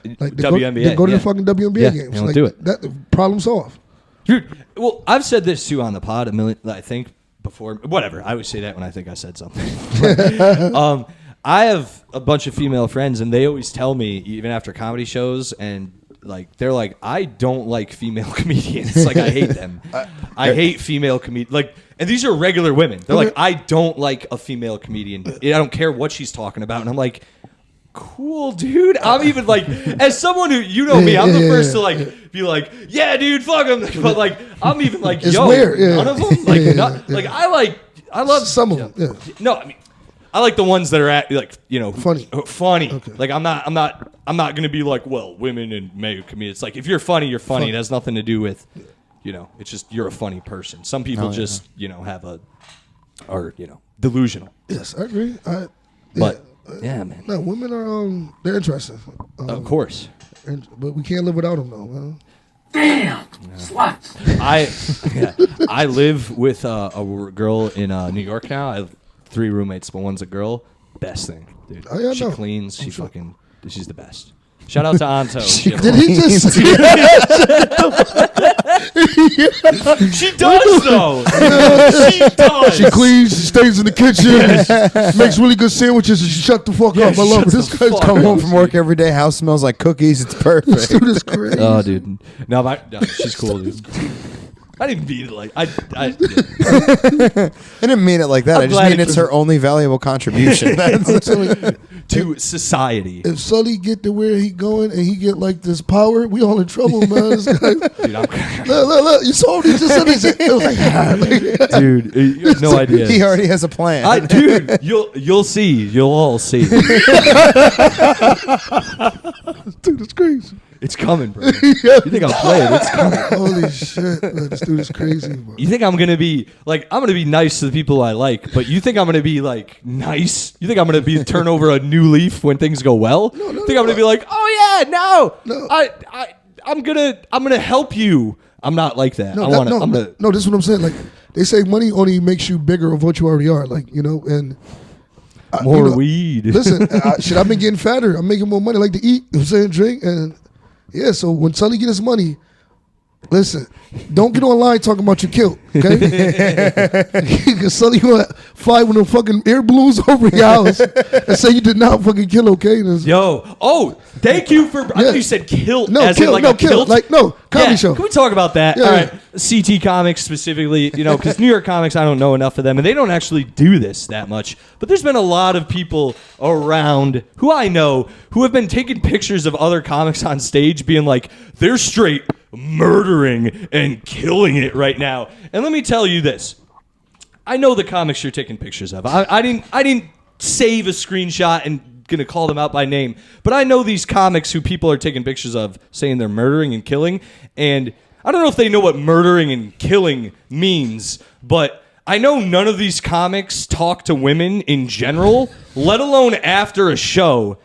Like WNBA. They go to the fucking WNBA games. They don't like, do it. That problem solved. Dude, well, I've said this too on the pod a million, I think, before. Whatever. I always say that when I think I said something. I have a bunch of female friends, and they always tell me, even after comedy shows, and like they're like, I don't like female comedians. Like I hate them. I hate female comedians. Like, and these are regular women. They're like, I don't like a female comedian. I don't care what she's talking about. And I'm like, cool, dude. I'm even like, as someone who, me, I'm the first to like be like, yeah, dude, fuck them. But like, I'm even like, It's yo, weird, yeah. none of them. Like, like I love some of them. Yeah. No, I mean, I like the ones that are Funny. Funny. Okay. Like I'm not gonna be like, well, women and male comedians. It's like if you're funny, you're funny. It has nothing to do with, it's just you're a funny person. Some people just have delusional. Yes, I agree. But yeah, man. No, women are they're interesting. Of course. But we can't live without them though, man. Damn, sluts. I live with a girl in New York now. I have 3 roommates, but one's a girl. Best thing, dude. Oh, yeah, she no. cleans. She's the best. Shout out to Anto. Did he just? She does though. She does. She cleans. She stays in the kitchen. Makes really good sandwiches. And she shut the fuck up. I love her. This guy's Come home from work every day. House smells like cookies. It's perfect. This dude is crazy. Oh, dude. No, she's cool, dude. I didn't mean it like I didn't mean it like that. I just mean it's her only valuable contribution. I'm telling you, to society. if Sully get to where he going and he get like this power, we all in trouble, man. This guy, Dude, look, you saw what he just said. It was like, dude, you have no idea. He already has a plan. Dude, you'll see. You'll all see. dude, it's crazy. It's coming, bro. You think I'm playing? It's coming. Holy shit, man, this dude is crazy, bro. You think I'm gonna be nice to the people I like, but you think I'm gonna be like nice? You think I'm gonna be turn over a new leaf when things go well? No, I'm gonna be like, oh yeah, no. I'm gonna help you. I'm not like that. No, this is what I'm saying. Like they say, money only makes you bigger of what you already are. Like and. More weed. Listen, I've been getting fatter. I'm making more money. I like to eat. You know what I'm saying, drink, and yeah. So when Sully get his money, listen, don't get online talking about your kilt, okay? Because Sully gonna fly with them fucking air balloons over your house and say you did not fucking kill, okay? Thank you for. I thought you said kilt. No, as kill, in like no, a kill. kilt. Like no comedy Yeah, show. Can we talk about that? Yeah, All right. CT Comics specifically, because New York comics, I don't know enough of them, and they don't actually do this that much. But there's been a lot of people around who I know who have been taking pictures of other comics on stage being like, they're straight murdering and killing it right now. And let me tell you this. I know the comics you're taking pictures of. I didn't save a screenshot and gonna call them out by name, but I know these comics who people are taking pictures of saying they're murdering and killing, and I don't know if they know what murdering and killing means, but I know none of these comics talk to women in general, let alone after a show,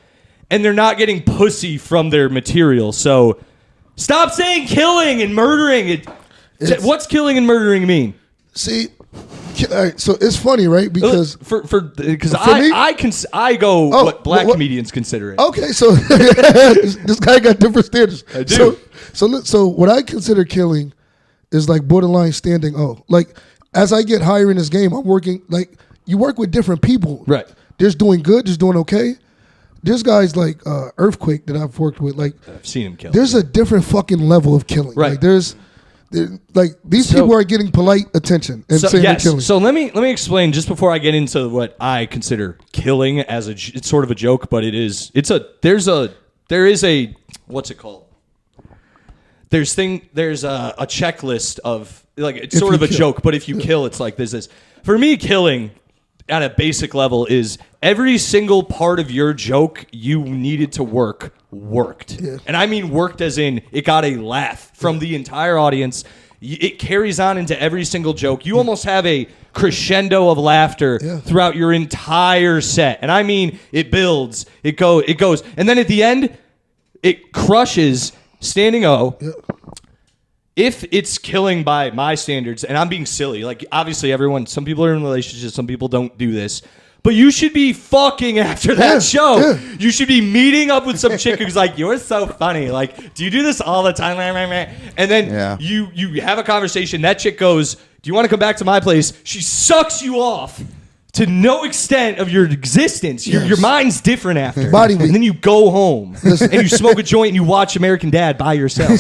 and they're not getting pussy from their material. So stop saying killing and murdering. What's killing and murdering mean? See, All right, so it's funny, right? Because because me? I go Oh, what black what- comedians consider it. okay, so this guy got different standards. I do. So what I consider killing is like borderline standing O. Like as I get higher in this game, I'm working like you work with different people. Right. There's doing good, there's doing okay. There's guys like Earthquake that I've worked with. Like I've seen him kill. there's a different fucking level of killing. Right. Like like these So- people are getting polite attention and saying they're killing. So let me explain just before I get into what I consider killing as it's sort of a joke, but there is a what's it called? There's a checklist of like it's If sort of you a kill. joke, but if you kill, it's like there's this. For me, killing at a basic level is every single part of your joke you needed to worked. Yeah. And I mean worked as in it got a laugh from the entire audience. It carries on into every single joke. You almost have a crescendo of laughter Yeah. throughout your entire set. And I mean it builds, it goes. And then at the end, it crushes standing O. Yeah. If it's killing by my standards, and I'm being silly, like obviously some people are in relationships, some people don't do this, but you should be fucking after that Yeah, show. yeah. You should be meeting up with some chick who's like, you're so funny. Like, do you do this all the time? And then you have a conversation. That chick goes, do you want to come back to my place? She sucks you off to no extent of your existence. Your mind's different after. Body weight. And then you go home and you smoke a joint and you watch American Dad by yourself.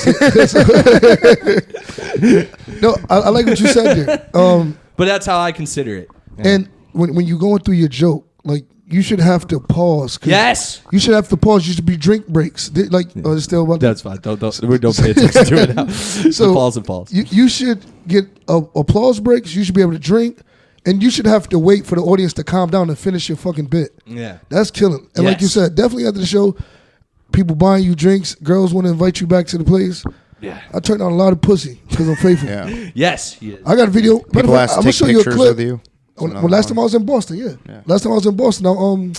No, I like what you said there. But that's how I consider it. And when you're going through your joke, like you should have to pause. 'Cause Yes. you should have to pause. You should be drink breaks. Like it's still about That's fine. Don't pay attention to it now. So Pause and pause. You should get applause breaks. You should be able to drink, and you should have to wait for the audience to calm down and finish your fucking bit. Yeah. That's killing. And like you Yes. said, definitely after the show, people buying you drinks, girls want to invite you back to the place. Yeah. I turned down a lot of pussy because I'm faithful. Yeah. Yes. He is. I got a video. Matter People of ask fact, to take show you a pictures clip. with you. When last time I was in Boston, yeah. Last time I was in Boston, I'll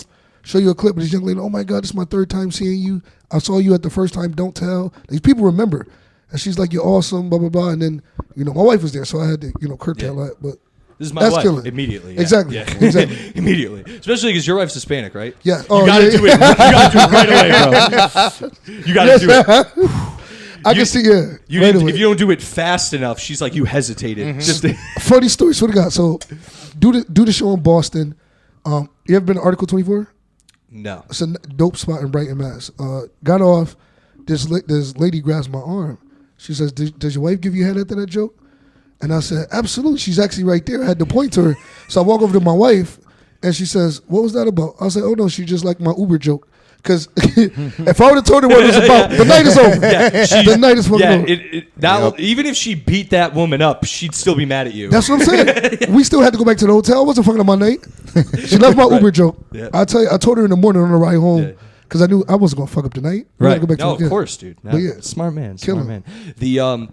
show you a clip of this young lady. Oh my God, this is my third time seeing you. I saw you at the first time. Don't tell. These people remember. And she's like, you're awesome, blah, blah, blah. And then, my wife was there, so I had to, curtail that. But This is my that's wife. killing. Immediately. Yeah. Exactly. Yeah. Exactly. Immediately. Especially because your wife's Hispanic, right? Yeah. You Oh, gotta yeah, do it. You gotta do it right away, bro. You gotta do it. I can see, yeah. You right didn't, away. if you don't do it fast enough, she's like, you hesitated. Just Funny story, swear to God. So, do the show in Boston. You ever been to Article 24? no. It's a dope spot in Brighton, Mass. Got off. This lady grabs my arm. She says, "Does your wife give you head after that joke?" And I said, "Absolutely." She's actually right there. I had to point to her. So I walk over to my wife, and she says, "What was that about?" I said, "Oh no, she just liked my Uber joke." Because if I would have told her what it was about, the night is over. The night is fucking over. Even if she beat that woman up, she'd still be mad at you. That's what I'm saying. We still had to go back to the hotel. I wasn't fucking on my night. She left my Uber joke. Yeah. I tell you, I told her in the morning on the ride home because I knew I wasn't gonna fuck up the night. We had to go back to No, the hotel. of course, dude. No, But yeah, smart man. killing. Smart man. The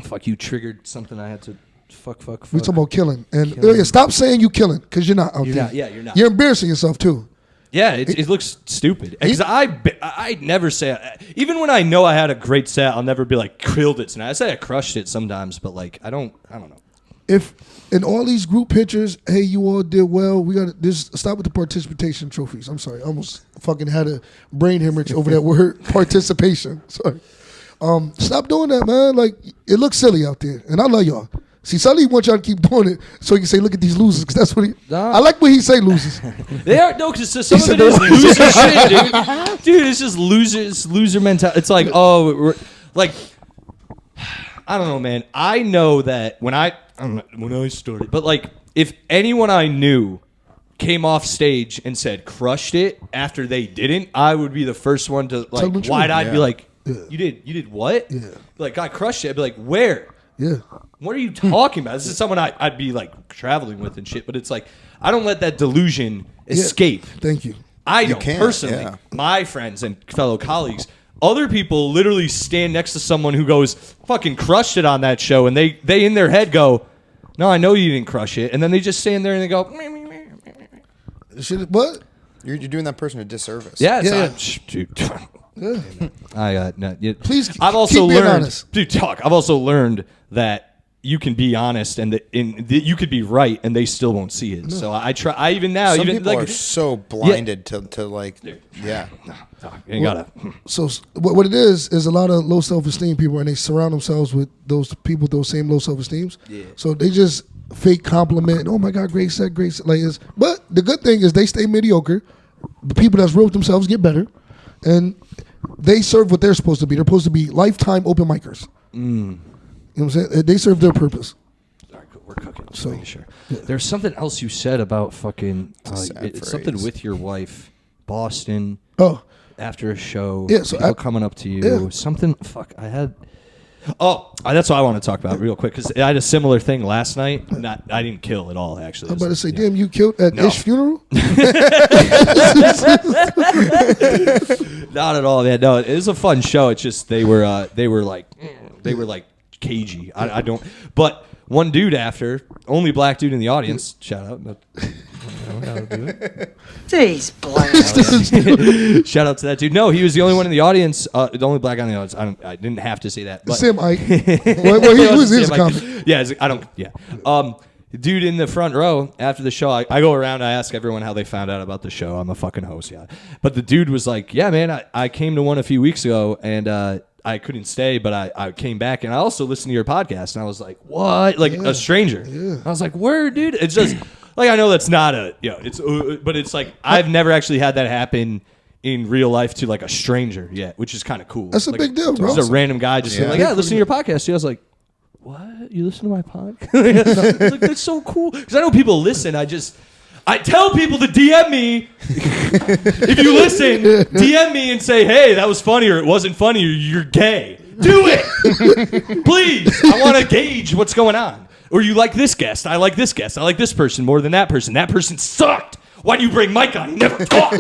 fuck, you triggered something I had to fuck. We talking about killing. And Killing. stop saying you killing because you're not out You're there. not. Yeah, you're not. You're embarrassing yourself too. Yeah, it looks stupid. Because I never say, even when I know I had a great set, I'll never be like, killed it tonight. I say I crushed it sometimes, but like, I don't know. If in all these group pictures, hey, you all did well. We got to just stop with the participation trophies. I'm sorry, I almost fucking had a brain hemorrhage over that word participation. Sorry. Stop doing that, man. Like it looks silly out there, and I love y'all. See, Sully wants y'all to keep doing it so he can say, "Look at these losers," because that's what he. Nah. I like when he say losers. They are because some of said it is they're loser shit, dude. Dude, it's just loser mentality. It's like, oh, like I don't know, man. I know that when I started, but like if anyone I knew came off stage and said crushed it after they didn't, I would be the first one to Tell them like the wide eyed truth. be like, Yeah. you did what? Yeah. Like I crushed it. I'd be like, where? Yeah. What are you talking about? This is someone I'd be like traveling with and shit, but it's like I don't let that delusion escape. Thank you. I don't can't, personally. yeah. My friends and fellow colleagues, other people literally stand next to someone who goes fucking crushed it on that show, and they in their head go, "No, I know you didn't crush it," and then they just stand there and they go, "Meh, meh, meh, meh, meh." Shit, what? You're doing that person a disservice. "Yeah, it's Yeah, not, dude." Yeah. I got no. Please I've also keep being learned, honest. dude. Talk. I've also learned that you can be honest and you could be right and they still won't see it. So I try. I even now Some even people like are so blinded to like, yeah. you ain't gotta. So what it is a lot of low self-esteem people, and they surround themselves with those people with those same low self-esteems. Yeah. So they just fake compliment. Oh my God, great set, great set. Like it's, but the good thing is they stay mediocre. The people that's real with themselves get better, and they serve what they're supposed to be. They're supposed to be lifetime open micers. You know what I'm saying? They serve their purpose. All right, cool. We're cooking. So making sure. Yeah. There's something else you said about fucking. It's something with your wife, Boston. Oh. After a show. Yeah. So people coming up to you. Yeah. Something. Fuck. I had. Oh, that's what I want to talk about real quick because I had a similar thing last night. I didn't kill at all, actually. I'm about to say, damn, you killed at Ish funeral? Not at all, man. No, it was a fun show. It's just they were like cagey. I don't. But one dude only black dude in the audience. Shout out. But, These black. Shout out to that dude. No, he was the only one in the audience. The only black guy in the audience. I didn't have to say that. But Sam Ike. Well, he was his comment. Yeah, I don't. Yeah. Dude in the front row after the show, I go around. I ask everyone how they found out about the show. I'm the fucking host. Yeah. But the dude was like, "Yeah, man, I came to one a few weeks ago and." I couldn't stay, but I came back and I also listened to your podcast and I was like, what? Like a stranger. Yeah. I was like, word, dude. It's just like, I know that's not but it's like, I've never actually had that happen in real life to like a stranger yet, which is kind of cool. That's a big deal, bro. Just a random guy just being like, listen to your podcast. Yeah, I was like, what? You listen to my podcast? Like, that's so cool. Because I know people listen. I tell people to DM me. If you listen, DM me and say, hey, that was funny or it wasn't funny or you're gay. Do it. Please. I want to gauge what's going on. Or you like this guest. I like this guest. I like this person more than that person. That person sucked. Why do you bring Mike on? He never talks.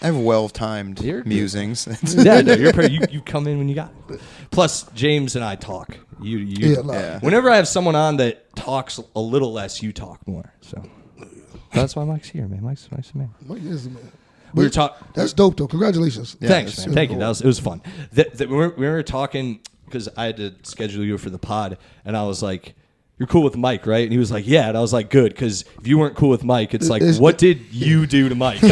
I have well-timed musings. Yeah, no, you come in when you got it. Plus, James and I talk. Whenever I have someone on that talks a little less, you talk more. So that's why Mike's here, man. Mike's a man. Mike is a man. We were talking. That's dope, though. Congratulations. Yeah, thanks, man. Thank you. It was fun. We were talking because I had to schedule you for the pod, and I was like, you're cool with Mike, right? And he was like, yeah. And I was like, good, because if you weren't cool with Mike, it's like, what did you do to Mike?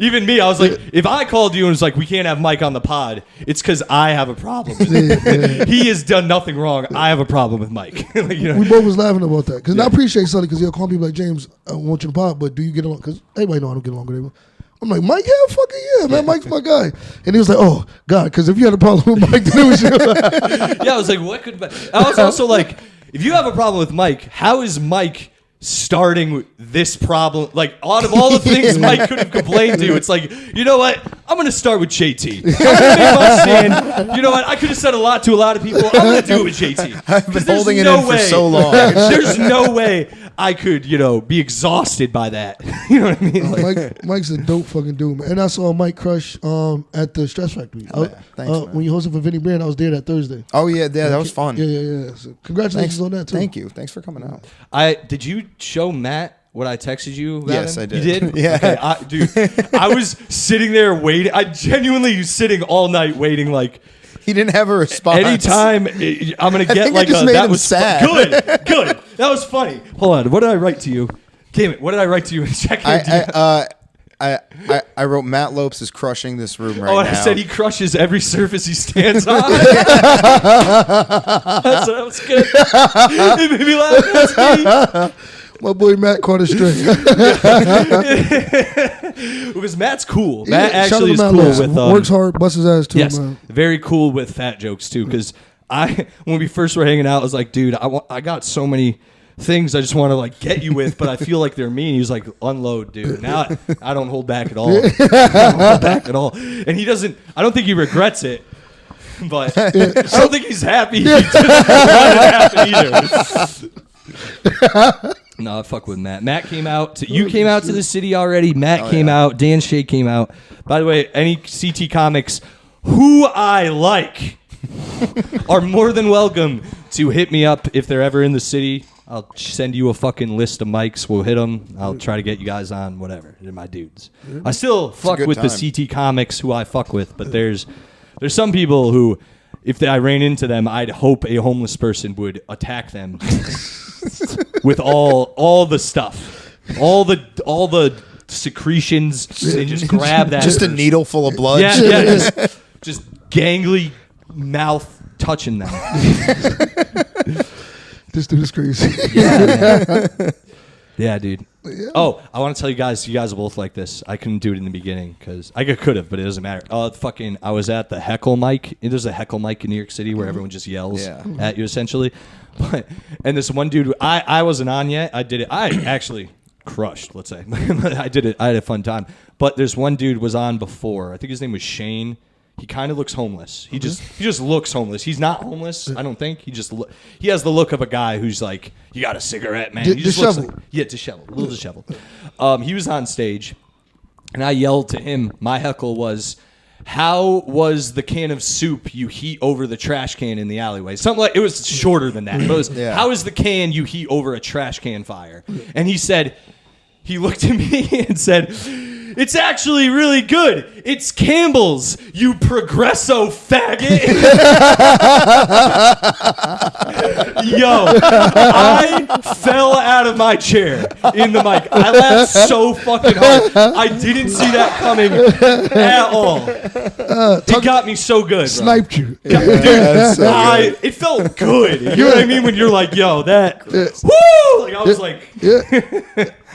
Even me, I was like, if I called you and was like, we can't have Mike on the pod, it's because I have a problem. He has done nothing wrong. I have a problem with Mike. We both was laughing about that. Because I appreciate Sully, because he'll call me like, James, I want you to pod, but do you get along? Because everybody know I don't get along with everyone. I'm like, Mike, hell fucking yeah, man. Mike's my guy. And he was like, oh, God, because if you had a problem with Mike, then it was you. Yeah, I was like, what could... I was also like... If you have a problem with Mike, how is Mike starting this problem? Like, out of all the things Mike could have complained to, it's like, you know what? I'm going to start with JT. I'm going to make my stand. You know what? I could have said a lot to a lot of people. I'm going to do it with JT. I've been holding it in for so long. There's no way I could, be exhausted by that. You know what I mean? Like, Mike's a dope fucking dude, man. And I saw Mike Crush at the Stress Factory. Thanks, man. When you hosted for Vinny Brand, I was there that Thursday. Oh, yeah, that was fun. Yeah. So congratulations on that, too. Thank you. Thanks for coming out. Did you show Matt what I texted you about Yes, him? I did. You did? Yeah. Okay, dude, I was sitting there waiting. I genuinely was sitting all night waiting, like... He didn't have a response. Anytime I'm going to get like a... That was sad. Good. That was funny. Hold on. What did I write to you? Damn it. What did I write to you? I wrote Matt Lopes is crushing this room right now. I said he crushes every surface he stands on. That was good. It made me laugh. That's me. My boy Matt caught it straight. Because Matt's cool. Matt actually is Matt cool Lopes. with... works hard, busts his ass too, yes, man. very cool with fat jokes too. Because when we first were hanging out, I was like, dude, I got so many things I just want to like get you with, but I feel like they're mean. He was like, unload, dude. Now I don't hold back at all. I don't hold back at all. And he doesn't... I don't think he regrets it. But I don't think he's happy. He doesn't want it to happen either. No, I fuck with Matt. Matt came out. You came out to the city already. Matt came out. Dan Shea came out. By the way, any CT Comics who I like are more than welcome to hit me up if they're ever in the city. I'll send you a fucking list of mics. We'll hit them. I'll try to get you guys on, whatever. They're my dudes. I still fuck with the CT Comics who I fuck with, but there's There's some people who, if I ran into them, I'd hope a homeless person would attack them with all the stuff, all the secretions. They just grab that. Just a needle full of blood. Yeah, just gangly mouth touching them. This dude is crazy. Yeah, dude. Yeah. Oh, I want to tell you guys are both like this. I couldn't do it in the beginning because I could have, but it doesn't matter. I was at the heckle mic. There's a heckle mic in New York City where everyone just yells at you essentially. And this one dude, I wasn't on yet. I did it. I actually crushed, let's say. I did it. I had a fun time. But there's one dude was on before. I think his name was Shane. He kind of looks homeless. He just looks homeless. He's not homeless, I don't think. He has the look of a guy who's like, you got a cigarette, man. He just disheveled. looks like, disheveled, a little disheveled. He was on stage, and I yelled to him. My heckle was, how was the can of soup you heat over the trash can in the alleyway? Something like, it was shorter than that. But it was, how is the can you heat over a trash can fire? And he looked at me and said, it's actually really good. It's Campbell's, you progresso faggot. Yo, I fell out of my chair in the mic. I laughed so fucking hard. I didn't see that coming at all. It got me so good, bro. Sniped you. It felt good. You know what I mean? When you're like, yo, that, woo! Like, I was like.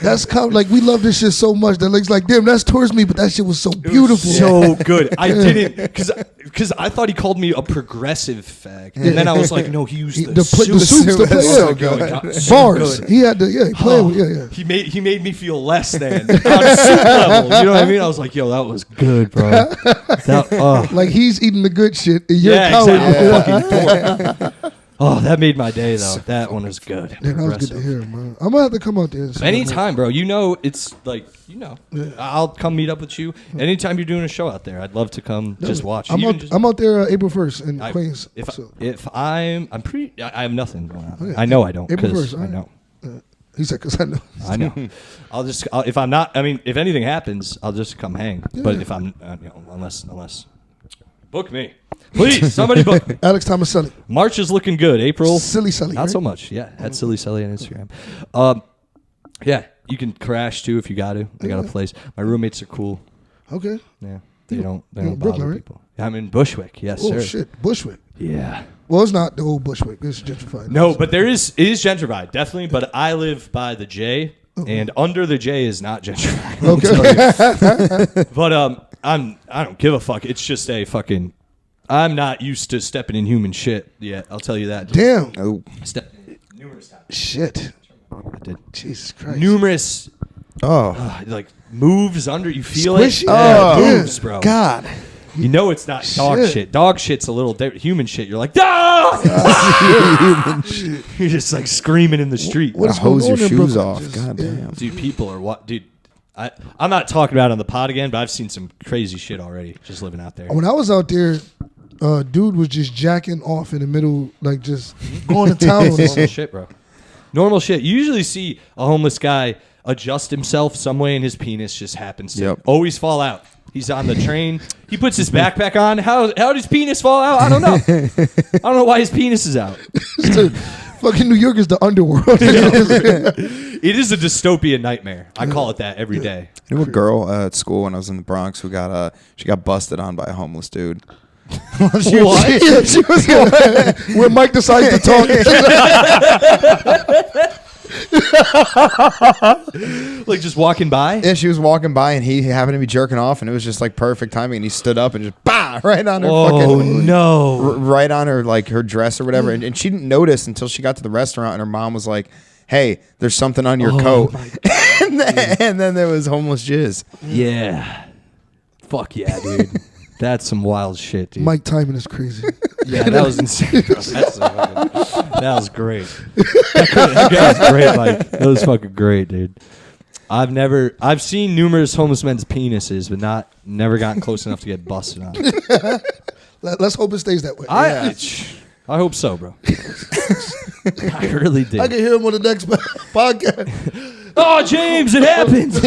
That's like, we love this shit so much that it's like, damn, that's towards me, but that shit was so beautiful. So good. I didn't, because I thought he called me a progressive fag. And then I was like, no, he used the soup's so good. Bars. He had to, he played with, He made me feel less than on soup level. You know what I mean? I was like, yo, that was good, bro. Like he's eating the good shit and you're fucking dork. Oh, that made my day, though. That one was good. Yeah, that was good to hear, man. I'm going to have to come out there. Anytime, bro. You know, it's like, I'll come meet up with you. Anytime you're doing a show out there, I'd love to come just watch. I'm out there April 1st in Queens. I have nothing going on. Yeah. I know I don't. April 1st. I know. He said, because I know. I know. If I'm not, if anything happens, I'll just come hang. Yeah. But if I'm, unless. Book me. Please, somebody book me. Alex Thomaselli. March is looking good. April. Silly Sully. Not right? so much. Yeah. At Silly Sully on Instagram. Yeah. You can crash too if you got to. They got a place. My roommates are cool. Okay. Yeah. They don't Brooklyn, bother right? people. I'm in Bushwick. Yes, sir. Oh, shit. Bushwick. Yeah. Well, it's not the old Bushwick. It's gentrified. No, but it is gentrified, definitely. But I live by the J, and under the J is not gentrified. Okay. But I don't give a fuck. It's just a fucking. I'm not used to stepping in human shit yet. I'll tell you that. Damn. Oh. Stepped in it numerous times. Shit. I did. Jesus Christ. Numerous. Like moves under. You feel Squishy? it? Yeah, moves, bro. God. You know it's not dog shit. Dog shit's a little human shit. You're like, ah! You're just like screaming in the street. What hose your shoes off? God damn. Dude, people are what? Dude, I'm not talking about it on the pod again, but I've seen some crazy shit already just living out there. When I was out there, dude was just jacking off in the middle, like just going to town on Normal shit, bro. Normal shit. You usually see a homeless guy adjust himself some way and his penis just happens to always fall out. He's on the train. He puts his backpack on. How did his penis fall out? I don't know. I don't know why his penis is out. Fucking New York is the underworld. It is a dystopian nightmare. I call it that every day. You know a girl at school when I was in the Bronx who got busted on by a homeless dude. What? She was when Mike decides to talk. Like just walking by? Yeah, she was walking by and he happened to be jerking off and it was just like perfect timing and he stood up and just right on her right on her like her dress or whatever and she didn't notice until she got to the restaurant and her mom was like, hey, there's something on your coat. and then there was homeless jizz. Yeah. Fuck yeah, dude. That's some wild shit, dude. Mike timing is crazy. Yeah, that was insane, bro. That was great. That was great, Mike. That was fucking great, dude. I've seen numerous homeless men's penises, but never gotten close enough to get busted on. Let's hope it stays that way. I hope so, bro. I really did. I can hear him on the next podcast. Oh, James, it happens.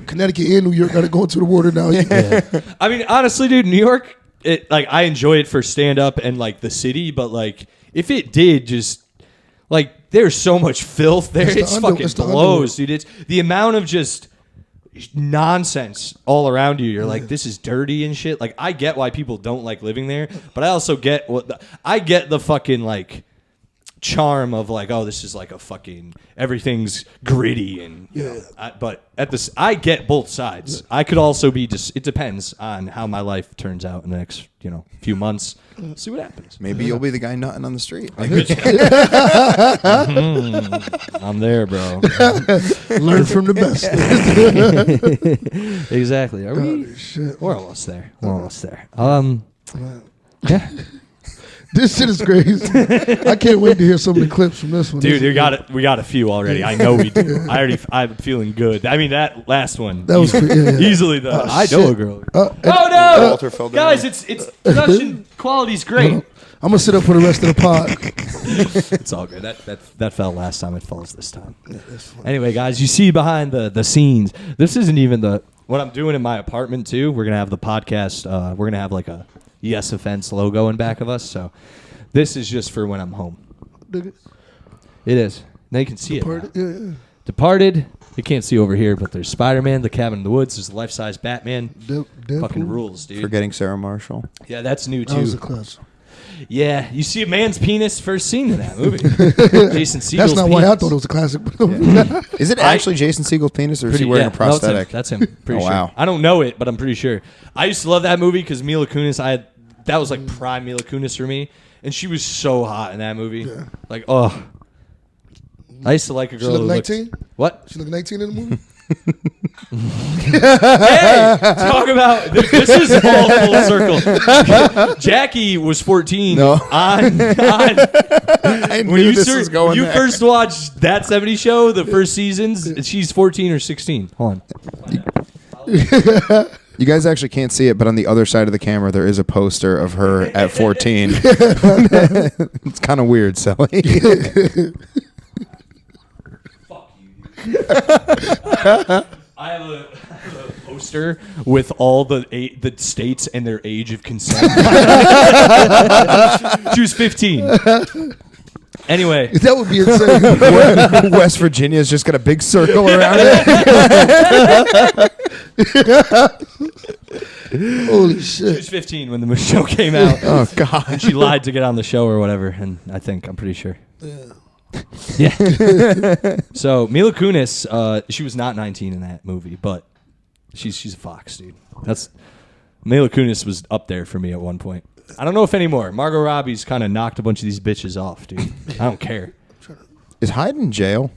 Connecticut and New York got to go into the water now. Yeah. I mean, honestly, dude, New York, I enjoy it for stand up and like the city, but like if it did just like there's so much filth there, it fucking blows, dude. It's the amount of just nonsense all around you. You're like, this is dirty and shit. Like, I get why people don't like living there, but I also get I get the fucking like charm of like, oh, this is like a fucking everything's gritty and but at this, I get both sides. I could also be just. It depends on how my life turns out in the next few months. See what happens. Maybe you'll be the guy nutting on the street. I'm there, bro. Learn from the best. Exactly. Are we? Shit. We're almost there. Yeah. This shit is crazy. I can't wait to hear some of the clips from this one. Dude, we got a few already. I know we do. I'm feeling good. I mean, that last one. That was easily the I know a girl. Walter No, fell down. guys, it's production quality's great. I'm gonna sit up for the rest of the pod. It's all good. That fell last time. It falls this time. Anyway, guys, you see behind the scenes. This isn't even what I'm doing in my apartment too. We're gonna have the podcast. We're gonna have like a Yes Offense logo in back of us. So this is just for when I'm home. It is. Now you can see Departed? it. Yeah. Departed. You can't see over here, but there's Spider-Man, The Cabin in the Woods. There's the life-size Batman. Deadpool. Fucking rules, dude. Forgetting Sarah Marshall. Yeah, that's new That was a too. class. Yeah, you see a man's penis first seen in that movie. Jason Segel's That's not penis. why I thought it was a classic. Is it actually Jason Segel's penis, or is he wearing a no, prosthetic? that's him. Pretty Oh, sure. wow. I don't know it, but I'm pretty sure. I used to love that movie because Mila Kunis. That was like prime Mila Kunis for me, and she was so hot in that movie. Yeah. Like, oh, I used to like a girl. She looked 19. What? She looked 19 in the movie. Hey, talk about this is all full circle. Jackie was 14. No. I knew this was going when you there. first watched That 70s Show, the first seasons, she's 14 or 16. Hold on. You guys actually can't see it, but on the other side of the camera, there is a poster of her at 14. It's kind of weird, Sally. Fuck you. I have a poster with all the states and their age of consent. She was 15. Anyway. That would be insane. West Virginia's just got a big circle around it. Holy She was shit. 15 when the show came out. Oh, God. And she lied to get on the show or whatever, and I'm pretty sure. Yeah. So Mila Kunis, she was not 19 in that movie, but she's a fox, dude. Mila Kunis was up there for me at one point. I don't know if anymore. Margot Robbie's kind of knocked a bunch of these bitches off, dude. I don't care. Is Hyde in jail?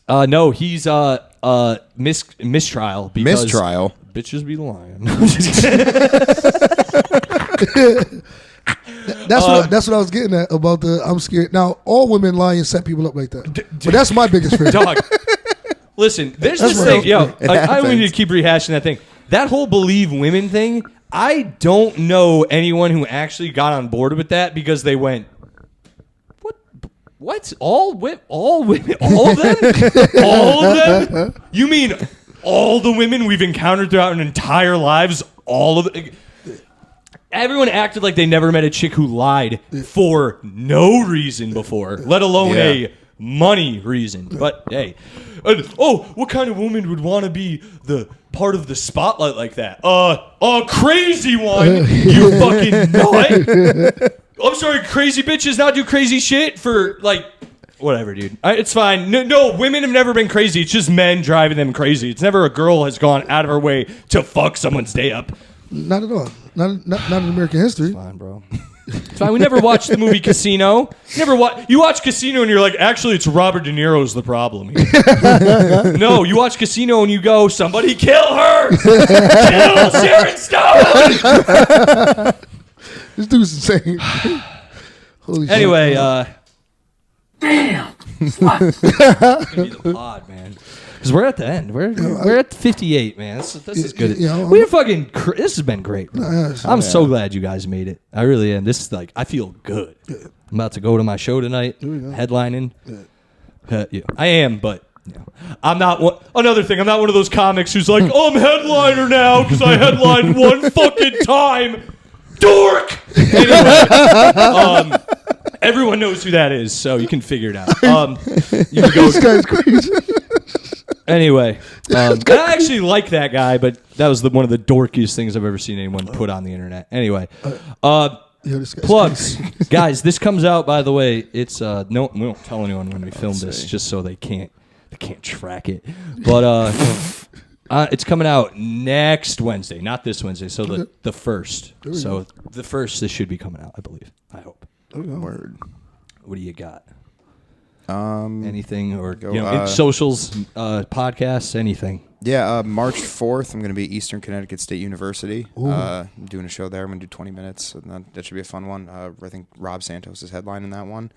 No, he's mistrial. Because Mistrial? Bitches be lying. That's what I was getting at about the I'm scared. Now, all women lie and set people up like that. But that's my biggest fear. Dog. Listen, there's this thing. Yo, I don't need to keep rehashing that thing. That whole believe women thing, I don't know anyone who actually got on board with that because they went, what? All women? All of them? All of them? You mean all the women we've encountered throughout our entire lives? All of them? Everyone acted like they never met a chick who lied for no reason before, let alone a money reason. But hey, what kind of woman would want to be the part of the spotlight like that? A crazy one, you fucking nut. I'm sorry, crazy bitches not do crazy shit for like whatever, dude. It's fine. No, women have never been crazy. It's just men driving them crazy. It's never a girl has gone out of her way to fuck someone's day up. Not at all. Not in American history. Fine, bro. It's fine. We never watched the movie Casino. You watch Casino and you're like, actually, it's Robert De Niro's the problem here. No, you watch Casino and you go, somebody kill her! Kill Sharon Stone! This dude's insane. Holy Anyway, Damn! it's gonna be the pod, man. Because we're at the end. We're at 58, man. This is good. This has been great, bro. I'm so glad you guys made it. I really am. This is like, I feel good. I'm about to go to my show tonight, headlining. I am, but I'm not one. Another thing, I'm not one of those comics who's like, I'm headliner now because I headlined one fucking time. Dork. Anyway, everyone knows who that is, so you can figure it out. You can go. This guy's crazy. Anyway, I actually like that guy, but that was one of the dorkiest things I've ever seen anyone put on the internet. Anyway, plugs, guys. This comes out, by the way. It's no, we won't tell anyone when we film this, just so they can't track it. But it's coming out next Wednesday, not this Wednesday. So the first. So the first, this should be coming out, I believe. I hope. Word. What do you got? Anything or socials, podcasts, anything? Yeah, March 4th, I'm going to be at Eastern Connecticut State University. I'm doing a show there. I'm going to do 20 minutes. So that should be a fun one. I think Rob Santos is headlining that one.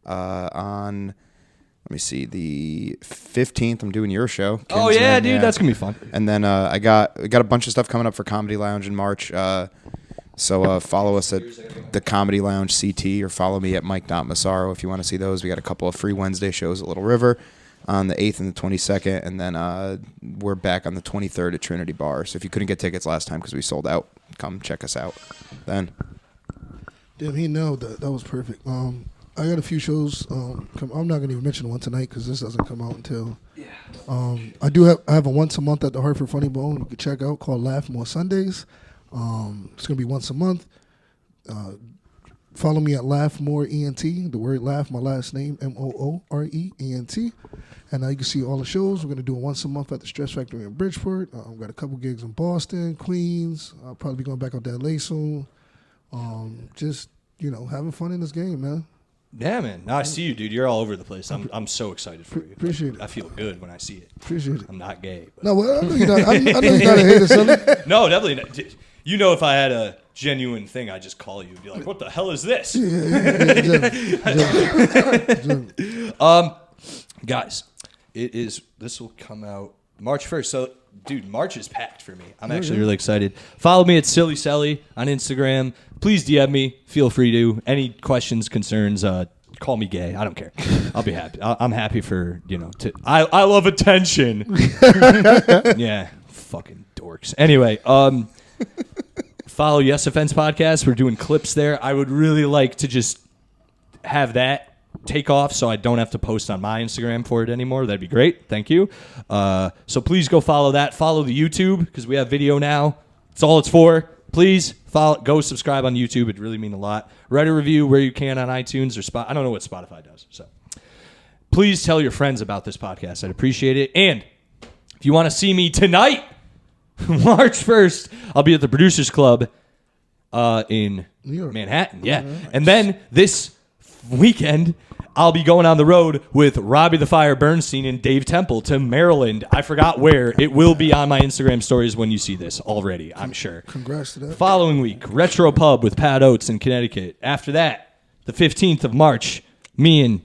On, let me see, the 15th, I'm doing your show. Oh, yeah, dude, that's going to be fun. And then I got a bunch of stuff coming up for Comedy Lounge in March. So follow us at the Comedy Lounge CT or follow me at Mike.Massaro if you want to see those. We got a couple of free Wednesday shows at Little River on the 8th and the 22nd. And then we're back on the 23rd at Trinity Bar. So if you couldn't get tickets last time because we sold out, come check us out then. Damn, he nailed that. That was perfect. I got a few shows. I'm not going to even mention one tonight because this doesn't come out until... I have a once a month at the Hartford Funny Bone you can check out called Laugh More Sundays. It's going to be once a month. Follow me at Laugh More ENT. The word laugh, my last name, MOOREENT. And you can see all the shows. We're going to do it once a month at the Stress Factory in Bridgeport. We've got a couple gigs in Boston, Queens. I'll probably be going back out to LA soon. Just, having fun in this game, man. Yeah, man. Now I see you, dude. You're all over the place. I'm so excited for you. Appreciate it. I feel good when I see it. Appreciate it. I'm not gay. But. No, well, I know you're not. I know you're not a hater, son. No, definitely not. If I had a genuine thing, I'd just call you and be like, what the hell is this? Guys, this will come out March 1st. So, dude, March is packed for me. I'm actually really excited. Follow me at Silly Sally on Instagram. Please DM me. Feel free to. Any questions, concerns, call me gay. I don't care. I'll be happy. I'm happy for, I love attention. Yeah, fucking dorks. Anyway, follow Yes Offense Podcast. We're doing clips there. I would really like to just have that take off so I don't have to post on my Instagram for it anymore. That'd be great. Thank you. So please go follow that. Follow the YouTube because we have video now. That's all it's for. Please go subscribe on YouTube. It'd really mean a lot. Write a review where you can on iTunes or Spotify. I don't know what Spotify does. So please tell your friends about this podcast. I'd appreciate it. And if you want to see me tonight, March 1st, I'll be at the Producers Club in Manhattan. Yeah. Nice. And then this weekend, I'll be going on the road with Robbie the Fire Bernstein and Dave Temple to Maryland. I forgot where. It will be on my Instagram stories when you see this already, I'm sure. Congrats to that. Following week, Retro Pub with Pat Oates in Connecticut. After that, the 15th of March, me and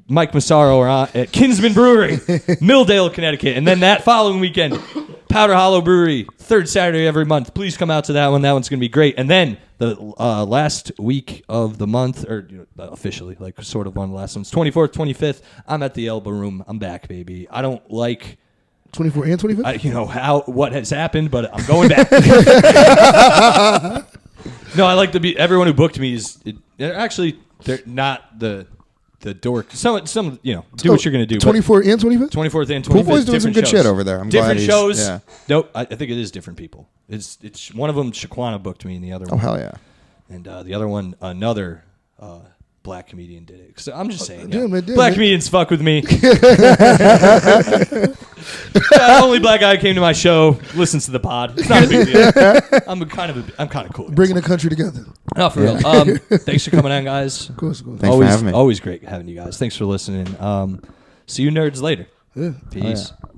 Mike Massaro are at Kinsman Brewery, Milldale, Connecticut. And then that following weekend, Powder Hollow Brewery, third Saturday every month. Please come out to that one. That one's going to be great. And then the last week of the month, or officially, like sort of one of the last ones, 24th, 25th, I'm at the Elbow Room. I'm back, baby. I don't like... 24 and 25th? What has happened, but I'm going back. No, I like to be... Everyone who booked me they're not the dork. Do what you're going to do. 24 and 25th? 24th and 25th. Pool Boy's doing some good shit over there. I'm different glad shows. Yeah. Nope, I think it is different people. It's one of them, Shaquana booked me, and the other one. Oh, hell yeah. And the other one, another black comedian did it. So I'm just saying. Black comedians fuck with me. Only black guy came to my show, listens to the pod. It's not a big deal. I'm kind of cool. Bringing the country together. No, for real. Thanks for coming on, guys. Of course. Thanks for having me. Always great having you guys. Thanks for listening. See you nerds later. Yeah. Peace. Oh, yeah.